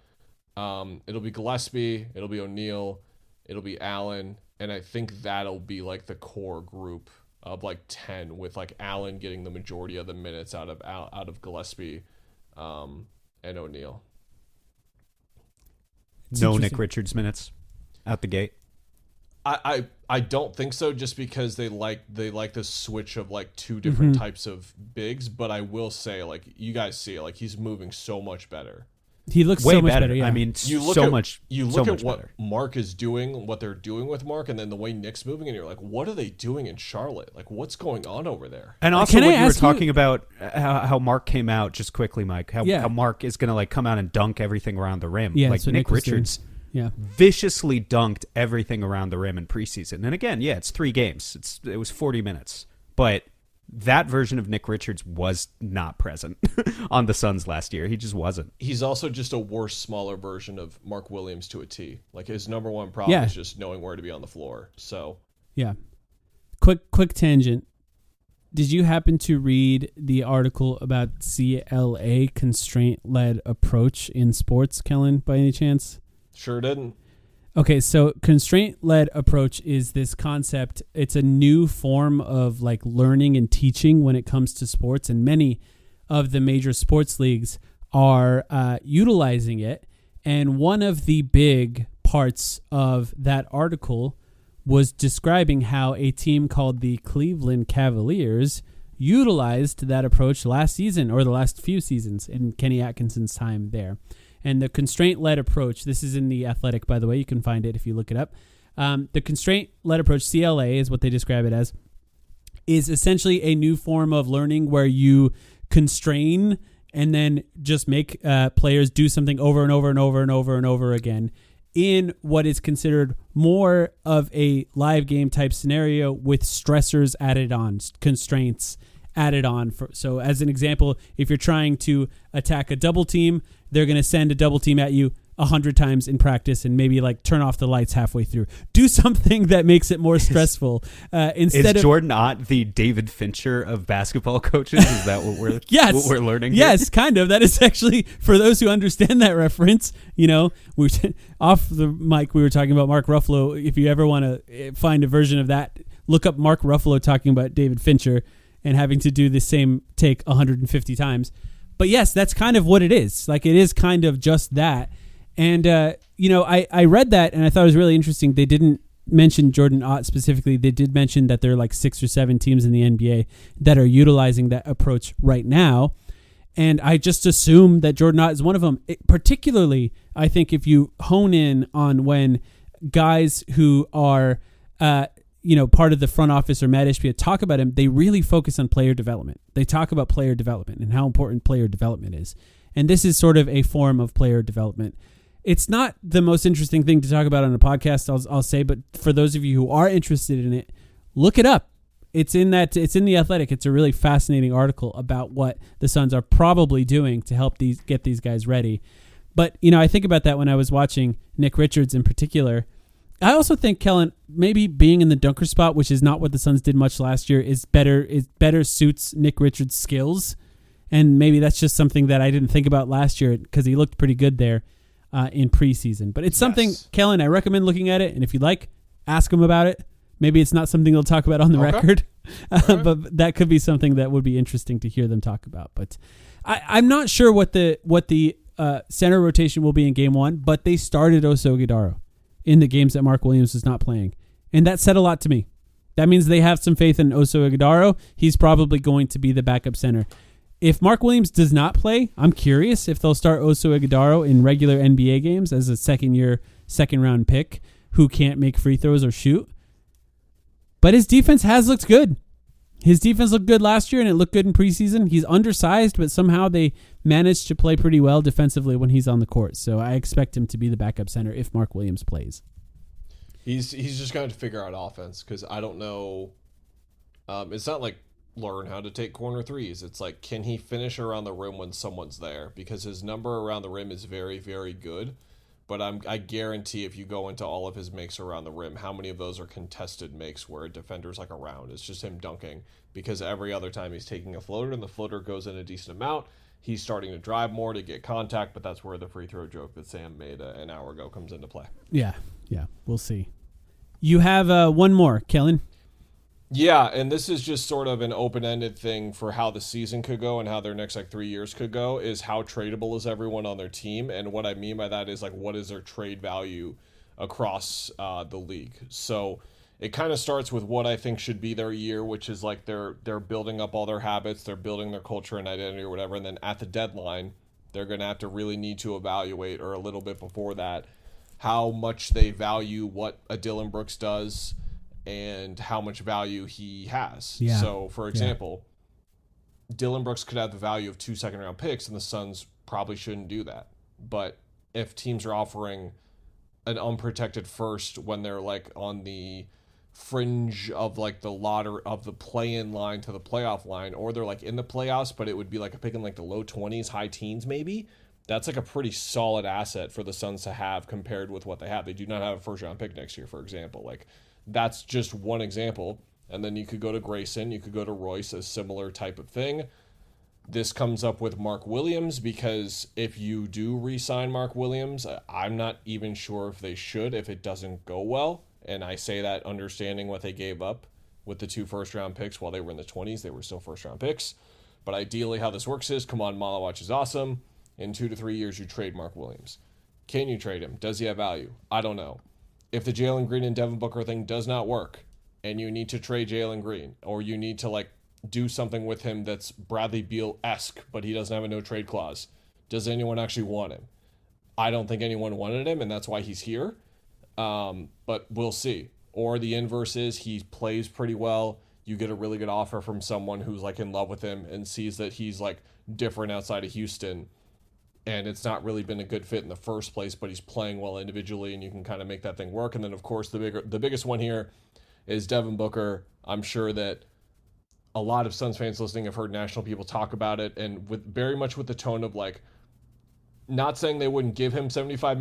It'll be Gillespie. It'll be O'Neal. It'll be Allen. And I think that'll be like the core group of like 10 with like Allen getting the majority of the minutes out of Gillespie and O'Neal. No Nick Richards minutes out the gate. I don't think so, just because they like this switch of like 2 different types of bigs. But I will say, like you guys see, like he's moving so much better. He looks way so much better. Yeah. I mean, you look so at much. What better. Mark is doing, what they're doing with Mark, and then the way Nick's moving, and you're like, what are they doing in Charlotte? Like, what's going on over there? And also, when you were talking about how Mark came out, just quickly, Mike, how Mark is going to like come out and dunk everything around the rim. Yeah, like Nick Richards viciously dunked everything around the rim in preseason. And again, it's 3 games. It was 40 minutes. But that version of Nick Richards was not present on the Suns last year. He just wasn't. He's also just a worse, smaller version of Mark Williams to a T. Like his number one problem is just knowing where to be on the floor. So quick tangent. Did you happen to read the article about CLA, constraint-led approach in sports, Kellan, by any chance? Sure didn't. Okay, so constraint-led approach is this concept. It's a new form of like learning and teaching when it comes to sports, and many of the major sports leagues are utilizing it. And one of the big parts of that article was describing how a team called the Cleveland Cavaliers utilized that approach last season, or the last few seasons in Kenny Atkinson's time there. And the constraint-led approach, this is in The Athletic, by the way. You can find it if you look it up. The constraint-led approach, CLA is what they describe it as, is essentially a new form of learning where you constrain and then just make players do something over and over and over and over and over again in what is considered more of a live game type scenario with stressors added on, constraints added on. So as an example, if you're trying to attack a double team, they're going to send a double team at you 100 times in practice and maybe like turn off the lights halfway through. Do something that makes it more stressful. Instead is Jordan Ott the David Fincher of basketball coaches? Is that what we're yes, what we're learning? Yes, here? kind of. That is actually, for those who understand that reference, we off the mic we were talking about Mark Ruffalo. If you ever want to find a version of that, look up Mark Ruffalo talking about David Fincher and having to do the same take 150 times. But yes, that's kind of what it is. Like, it is kind of just that. And, I read that and I thought it was really interesting. They didn't mention Jordan Ott specifically. They did mention that there are like 6 or 7 teams in the NBA that are utilizing that approach right now. And I just assume that Jordan Ott is one of them. Particularly, I think if you hone in on when guys who are, part of the front office or Matt Ishbia talk about him, they really focus on player development. They talk about player development and how important player development is. And this is sort of a form of player development. It's not the most interesting thing to talk about on a podcast, I'll say, but for those of you who are interested in it, look it up. It's in The Athletic. It's a really fascinating article about what the Suns are probably doing to help get these guys ready. But, I think about that when I was watching Nick Richards in particular. I also think, Kellan, maybe being in the dunker spot, which is not what the Suns did much last year, is better suits Nick Richards' skills. And maybe that's just something that I didn't think about last year because he looked pretty good there in preseason. But it's something, Kellan, I recommend looking at it. And if you like, ask him about it. Maybe it's not something they'll talk about on the record, but that could be something that would be interesting to hear them talk about. But I'm not sure what the center rotation will be in game 1, but they started Oso Ighodaro in the games that Mark Williams was not playing. And that said a lot to me. That means they have some faith in Oso Ighodaro. He's probably going to be the backup center. If Mark Williams does not play, I'm curious if they'll start Oso Ighodaro in regular NBA games as a second-round pick who can't make free throws or shoot. But his defense has looked good. His defense looked good last year, and it looked good in preseason. He's undersized, but somehow they managed to play pretty well defensively when he's on the court. So I expect him to be the backup center if Mark Williams plays. He's just going to figure out offense because I don't know. It's not like learn how to take corner threes. It's like, can he finish around the rim when someone's there? Because his number around the rim is very, very good. But I guarantee if you go into all of his makes around the rim, how many of those are contested makes where a defender's like around? It's just him dunking because every other time he's taking a floater and the floater goes in a decent amount, he's starting to drive more to get contact, but that's where the free throw joke that Sam made an hour ago comes into play. Yeah, we'll see. You have one more, Kellan. Yeah, and this is just sort of an open-ended thing for how the season could go and how their next 3 years could go, is how tradable is everyone on their team. And what I mean by that is what is their trade value across the league. So it kind of starts with what I think should be their year, which is they're building up all their habits, they're building their culture and identity or whatever. And then at the deadline, they're going to have to really need to evaluate, or a little bit before that, how much they value what a Dillon Brooks does and how much value he has. Yeah. So, for example, Dillon Brooks could have the value of 2 second-round picks, and the Suns probably shouldn't do that. But if teams are offering an unprotected first when they're on the fringe of the lottery of the play-in line to the playoff line, or they're in the playoffs, but it would be a pick in the low 20s, high teens maybe, that's a pretty solid asset for the Suns to have compared with what they have. They do not have a first-round pick next year, for example. That's just one example. And then you could go to Grayson, you could go to Royce, a similar type of thing. This comes up with Mark Williams, because if you do re-sign Mark Williams, I'm not even sure if they should if it doesn't go well. And I say that understanding what they gave up with the 2 first-round picks while they were in the 20s. They were still first-round picks. But ideally how this works is, Kamon Malawach is awesome. In 2 to 3 years, you trade Mark Williams. Can you trade him? Does he have value? I don't know. If the Jalen Green and Devin Booker thing does not work, and you need to trade Jalen Green, or you need to do something with him that's Bradley Beal-esque, but he doesn't have a no-trade clause, does anyone actually want him? I don't think anyone wanted him, and that's why he's here. But we'll see. Or the inverse is he plays pretty well. You get a really good offer from someone who's like in love with him and sees that he's like different outside of Houston, and it's not really been a good fit in the first place, but he's playing well individually, and you can kind of make that thing work. And then, of course, the biggest one here is Devin Booker. I'm sure that a lot of Suns fans listening have heard national people talk about it, and very much with the tone of like, not saying they wouldn't give him $75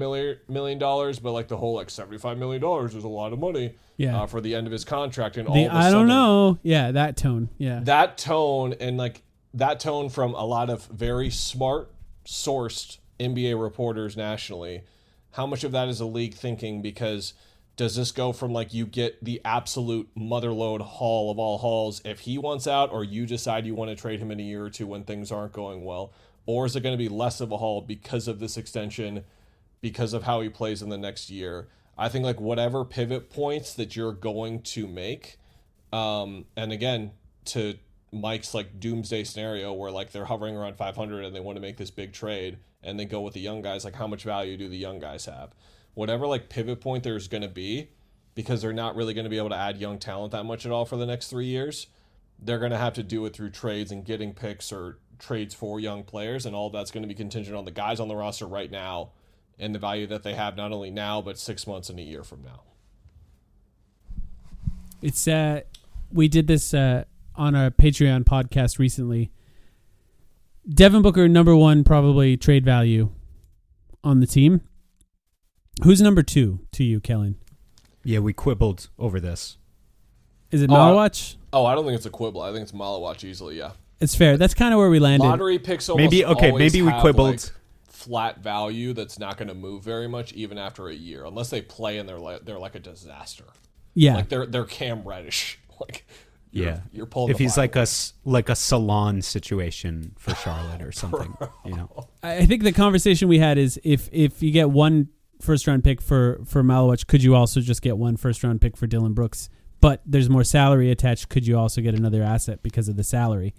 million, but like the whole like $75 million is a lot of money for the end of his contract. And all of a I don't sudden, know. Yeah, that tone. Yeah. that tone and like that tone from a lot of very smart sourced NBA reporters nationally. How much of that is a league thinking? Because does this go from like you get the absolute motherlode haul of all hauls if he wants out, or you decide you want to trade him in a year or two when things aren't going well? Or is it going to be less of a haul because of this extension, because of how he plays in the next year? I think like whatever pivot points that you're going to make, and again, to Mike's like doomsday scenario where like they're hovering around 500 and they want to make this big trade and they go with the young guys, like how much value do the young guys have? Whatever like pivot point there's going to be, because they're not really going to be able to add young talent that much at all for the next 3 years, they're going to have to do it through trades and getting picks or trades for young players, and all that's going to be contingent on the guys on the roster right now and the value that they have not only now but 6 months and a year from now. It's we did this on our Patreon podcast recently. Devin Booker, number one, probably trade value on the team. Who's number two to you, Kellan? Yeah, we quibbled over this. Is it Malawach? I don't think it's a quibble. I think it's Malawach easily, yeah. It's fair. That's kind of where we landed. Lottery picks almost maybe we have, quibbled. Like, flat value that's not going to move very much even after a year, unless they play and they're like a disaster. Yeah, like they're Cam Reddish. Like you're pulling. If he's like a salon situation for Charlotte or something, you know. I think the conversation we had is if you get one first round pick for Malawach, could you also just get one first round pick for Dillon Brooks? But there's more salary attached. Could you also get another asset because of the salary?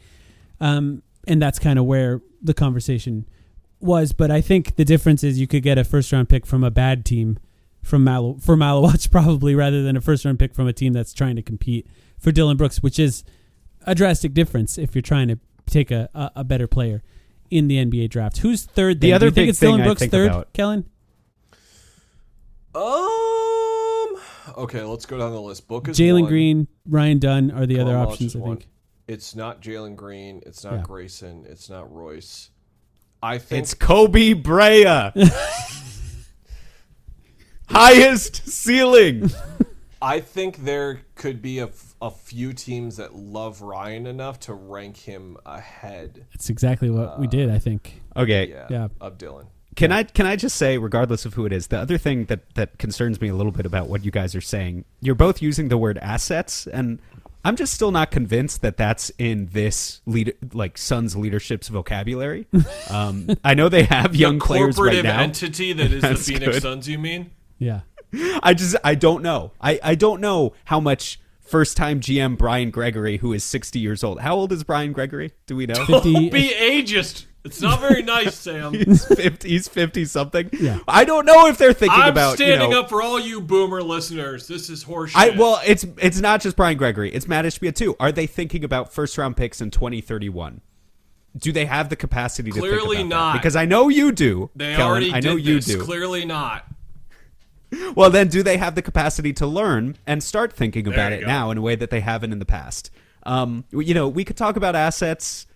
And that's kind of where the conversation was. But I think the difference is you could get a first-round pick from a bad team for Malawach probably, rather than a first-round pick from a team that's trying to compete for Dillon Brooks, which is a drastic difference if you're trying to take a better player in the NBA draft. Who's third? The other Do you think big it's Dillon thing Brooks I think third, about, Kellan? Okay, let's go down the list. Book is Jalen one. Green, Ryan Dunn are the other Malawach options, is I one. think. It's not Jalen Green. It's not Grayson. It's not Royce. I think it's Kobe Brea. Highest ceiling. I think there could be a few teams that love Ryan enough to rank him ahead. That's exactly what we did, I think. Okay. Yeah. Of Dillon. Can I just say, regardless of who it is, the other thing that concerns me a little bit about what you guys are saying, you're both using the word assets, and I'm just still not convinced that that's in this Suns leadership's vocabulary. I know they have young players right now. The corporative entity that is the Phoenix good. Suns, you mean? Yeah. I don't know. I don't know how much first-time GM Brian Gregory, who is 60 years old. How old is Brian Gregory? Do we know? 50. Don't be ageist. It's not very nice, Sam. He's 50-something. Yeah. I don't know if they're thinking I'm about standing up for all you boomer listeners. This is horseshit. It's not just Brian Gregory. It's Matt Ishbia too. Are they thinking about first-round picks in 2031? Do they have the capacity to Clearly think about not. that? Because I know you do. They Kellan. already I know did you this. do. Clearly not. Well, then, do they have the capacity to learn and start thinking about it go. now in a way that they haven't in the past? We could talk about assets.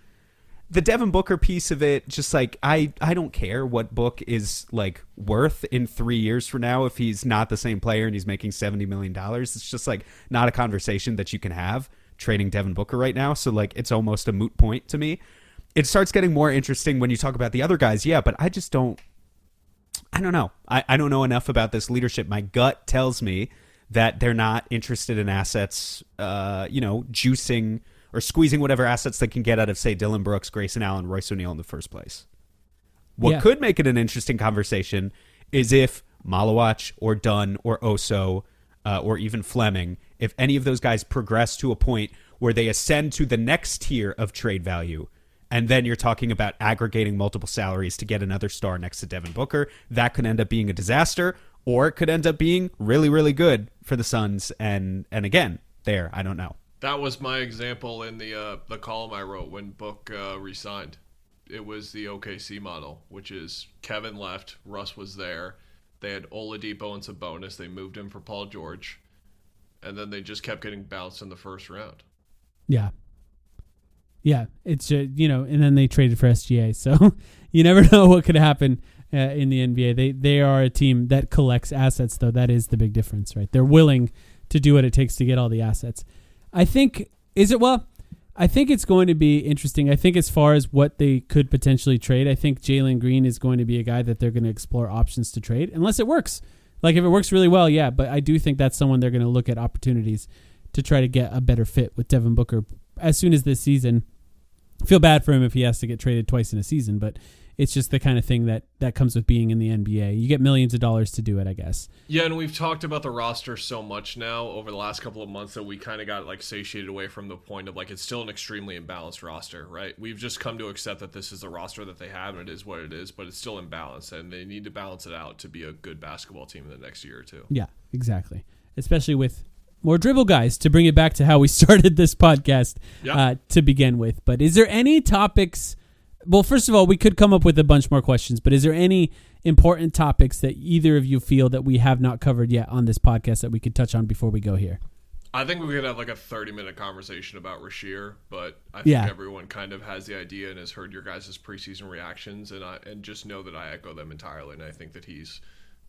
The Devin Booker piece of it, just like, I don't care what Book is like worth in 3 years from now if he's not the same player and he's making $70 million. It's just like not a conversation that you can have trading Devin Booker right now. So like it's almost a moot point to me. It starts getting more interesting when you talk about the other guys. Yeah, but I don't know. I don't know enough about this leadership. My gut tells me that they're not interested in assets, juicing or squeezing whatever assets they can get out of, say, Dillon Brooks, Grayson Allen, Royce O'Neal in the first place. What could make it an interesting conversation is if Malawach or Dunn or Oso or even Fleming, if any of those guys progress to a point where they ascend to the next tier of trade value and then you're talking about aggregating multiple salaries to get another star next to Devin Booker. That could end up being a disaster, or it could end up being really, really good for the Suns. And again, I don't know. That was my example in the column I wrote when Book resigned. It was the OKC model, which is Kevin left, Russ was there. They had Oladipo and Sabonis. They moved him for Paul George, and then they just kept getting bounced in the first round. Yeah. Yeah, it's and then they traded for SGA, so you never know what could happen in the NBA. They are a team that collects assets, though. That is the big difference, right? They're willing to do what it takes to get all the assets. I think it's going to be interesting. I think as far as what they could potentially trade, I think Jalen Green is going to be a guy that they're going to explore options to trade, unless it works. Like if it works really well, yeah, but I do think that's someone they're going to look at opportunities to try to get a better fit with Devin Booker as soon as this season. I feel bad for him if he has to get traded twice in a season, but it's just the kind of thing that comes with being in the NBA. You get millions of dollars to do it, I guess. Yeah, and we've talked about the roster so much now over the last couple of months that we kind of got satiated away from the point of it's still an extremely imbalanced roster, right? We've just come to accept that this is the roster that they have and it is what it is, but it's still imbalanced and they need to balance it out to be a good basketball team in the next year or two. Yeah, exactly. Especially with more dribble guys, to bring it back to how we started this podcast to begin with. But is there any topics? Well, first of all, we could come up with a bunch more questions, but is there any important topics that either of you feel that we have not covered yet on this podcast that we could touch on before we go here? I think we could have a 30-minute conversation about Rasheer, but I think everyone kind of has the idea and has heard your guys' preseason reactions, and just know that I echo them entirely. And I think that he's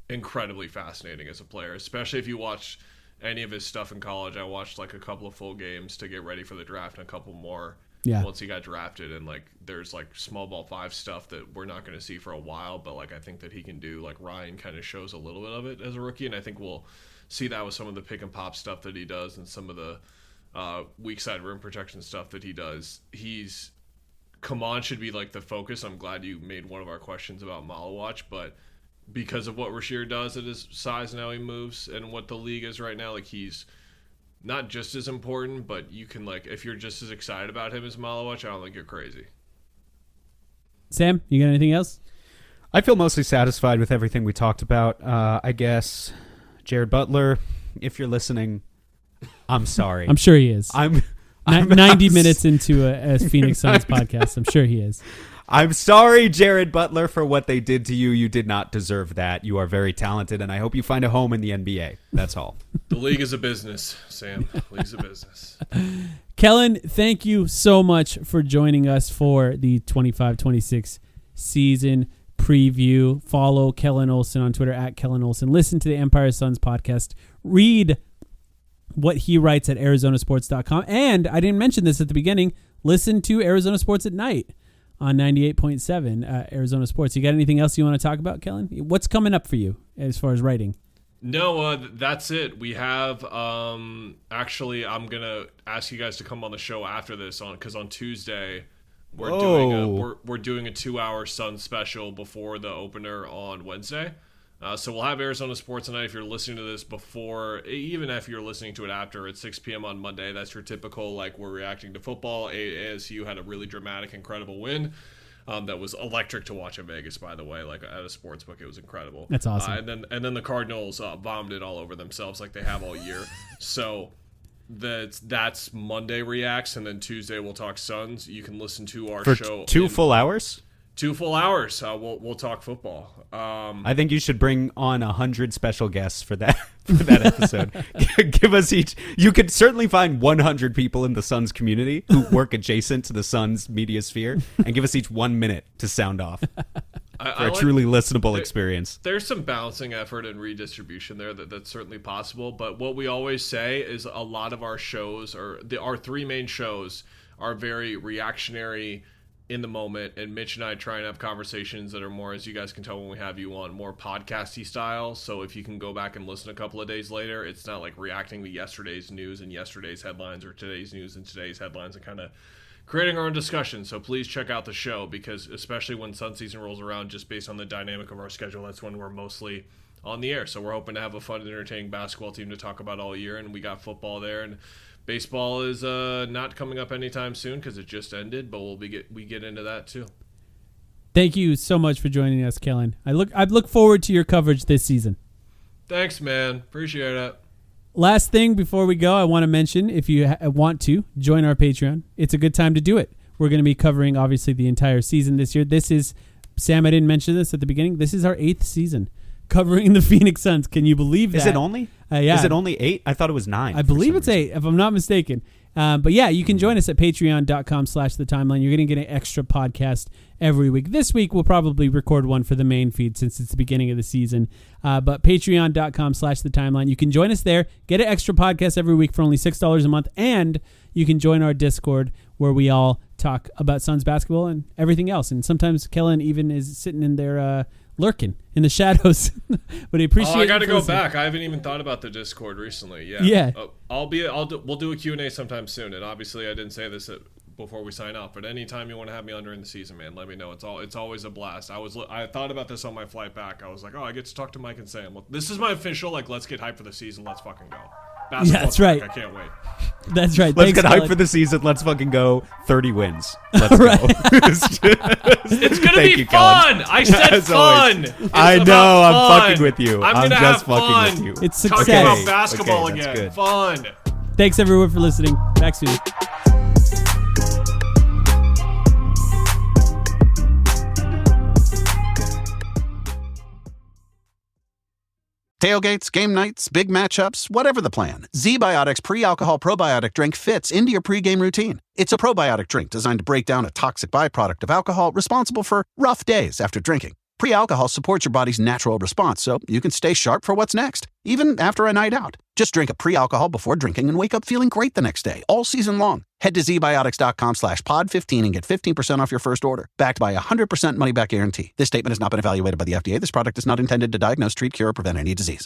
incredibly fascinating as a player, especially if you watch any of his stuff in college. I watched a couple of full games to get ready for the draft and a couple more once he got drafted, and there's small ball 5 stuff that we're not going to see for a while, but I think that he can do. Ryan kind of shows a little bit of it as a rookie, and I think we'll see that with some of the pick and pop stuff that he does and some of the weak side rim protection stuff that he does. Kaman should be the focus. I'm glad you made one of our questions about Malawatch, but because of what Rasheer does at his size and how he moves and what the league is right now, he's not just as important, but you can if you're just as excited about him as Malawatch, I don't think you're crazy. Sam, you got anything else? I feel mostly satisfied with everything we talked about. I guess Jared Butler, if you're listening, I'm sorry. I'm sure he is. I'm 90 minutes into a Phoenix Suns podcast. I'm sure he is. I'm sorry, Jared Butler, for what they did to you. You did not deserve that. You are very talented, and I hope you find a home in the NBA. That's all. The league is a business, Sam. The league's a business. Kellan, thank you so much for joining us for the 25-26 season preview. Follow Kellan Olson on Twitter at Kellan Olson. Listen to the Empire Suns podcast. Read what he writes at arizonasports.com. And I didn't mention this at the beginning. Listen to Arizona Sports at Night on 98.7 Arizona Sports. You got anything else you want to talk about, Kellan? What's coming up for you as far as writing? No, that's it. We have actually, I'm gonna ask you guys to come on the show after this because on Tuesday we're doing a 2-hour Sun special before the opener on Wednesday. So we'll have Arizona Sports Tonight. If you're listening to this before, even if you're listening to it after, at 6 p.m. on Monday, that's your typical, we're reacting to football. ASU had a really dramatic, incredible win. That was electric to watch in Vegas, by the way. At a sports book, it was incredible. That's awesome. And then the Cardinals vomited all over themselves like they have all year. So that's Monday reacts, and then Tuesday we'll talk Suns. You can listen to our show. 2 full hours? 2 full hours. We'll talk football. I think you should bring on 100 special guests for that episode. Give us each. You could certainly find 100 people in the Suns community who work adjacent to the Suns media sphere, and give us each 1 minute to sound off for a truly listenable experience. There's some balancing effort and redistribution there that's certainly possible. But what we always say is a lot of our shows, our 3 main shows, are very reactionary in the moment, and Mitch and I try and have conversations that are more, as you guys can tell when we have you on, more podcasty style. So if you can go back and listen a couple of days later, it's not reacting to yesterday's news and yesterday's headlines, or today's news and today's headlines, and kind of creating our own discussion. So please check out the show, because especially when Sun season rolls around, just based on the dynamic of our schedule, that's when we're mostly on the air. So we're hoping to have a fun and entertaining basketball team to talk about all year, and we got football there, and baseball is not coming up anytime soon because it just ended, but we get into that too. Thank you so much for joining us, Kellan. I look forward to your coverage this season. Thanks, man. Appreciate it. Last thing before we go, I want to mention, if you want to join our Patreon, it's a good time to do it. We're going to be covering, obviously, the entire season this year. This is, Sam, I didn't mention this at the beginning, this is our 8th season covering the Phoenix Suns. Can you believe that? Is it only? Yeah. Is it only 8? I thought it was 9. I believe it's 8, if I'm not mistaken. But yeah, you can join us at patreon.com/thetimeline. You're going to get an extra podcast every week. This week, we'll probably record one for the main feed since it's the beginning of the season. But patreon.com/thetimeline. You can join us there, get an extra podcast every week for only $6 a month, and you can join our Discord where we all talk about Suns basketball and everything else. And sometimes Kellan even is sitting in there lurking in the shadows. But I appreciate. I got to go back. I haven't even thought about the Discord recently. Yeah. We'll do a Q&A sometime soon. And obviously, I didn't say this before we sign off, but anytime you want to have me on during the season, man, let me know. It's always a blast. I thought about this on my flight back. I was like, I get to talk to Mike and Sam. Well, this is my official. Let's get hyped for the season. Let's fucking go. Yeah, that's right. I can't wait. That's right. Let's Thanks, get hyped Kellan. for the season. Let's fucking go. 30 wins. Let's Right. go. It's gonna be fun. I said As fun. always. I know. I'm fun. fucking with you. I'm gonna just have fun. fucking with you. It's Talking success. about basketball Okay, that's again. good. Fun. Thanks, everyone, for listening. Back soon. Tailgates, game nights, big matchups, whatever the plan, Z-Biotic's pre-alcohol probiotic drink fits into your pregame routine. It's a probiotic drink designed to break down a toxic byproduct of alcohol responsible for rough days after drinking. Pre-alcohol supports your body's natural response so you can stay sharp for what's next, even after a night out. Just drink a pre-alcohol before drinking and wake up feeling great the next day, all season long. Head to zbiotics.com/pod15 and get 15% off your first order. Backed by a 100% money-back guarantee. This statement has not been evaluated by the FDA. This product is not intended to diagnose, treat, cure, or prevent any disease.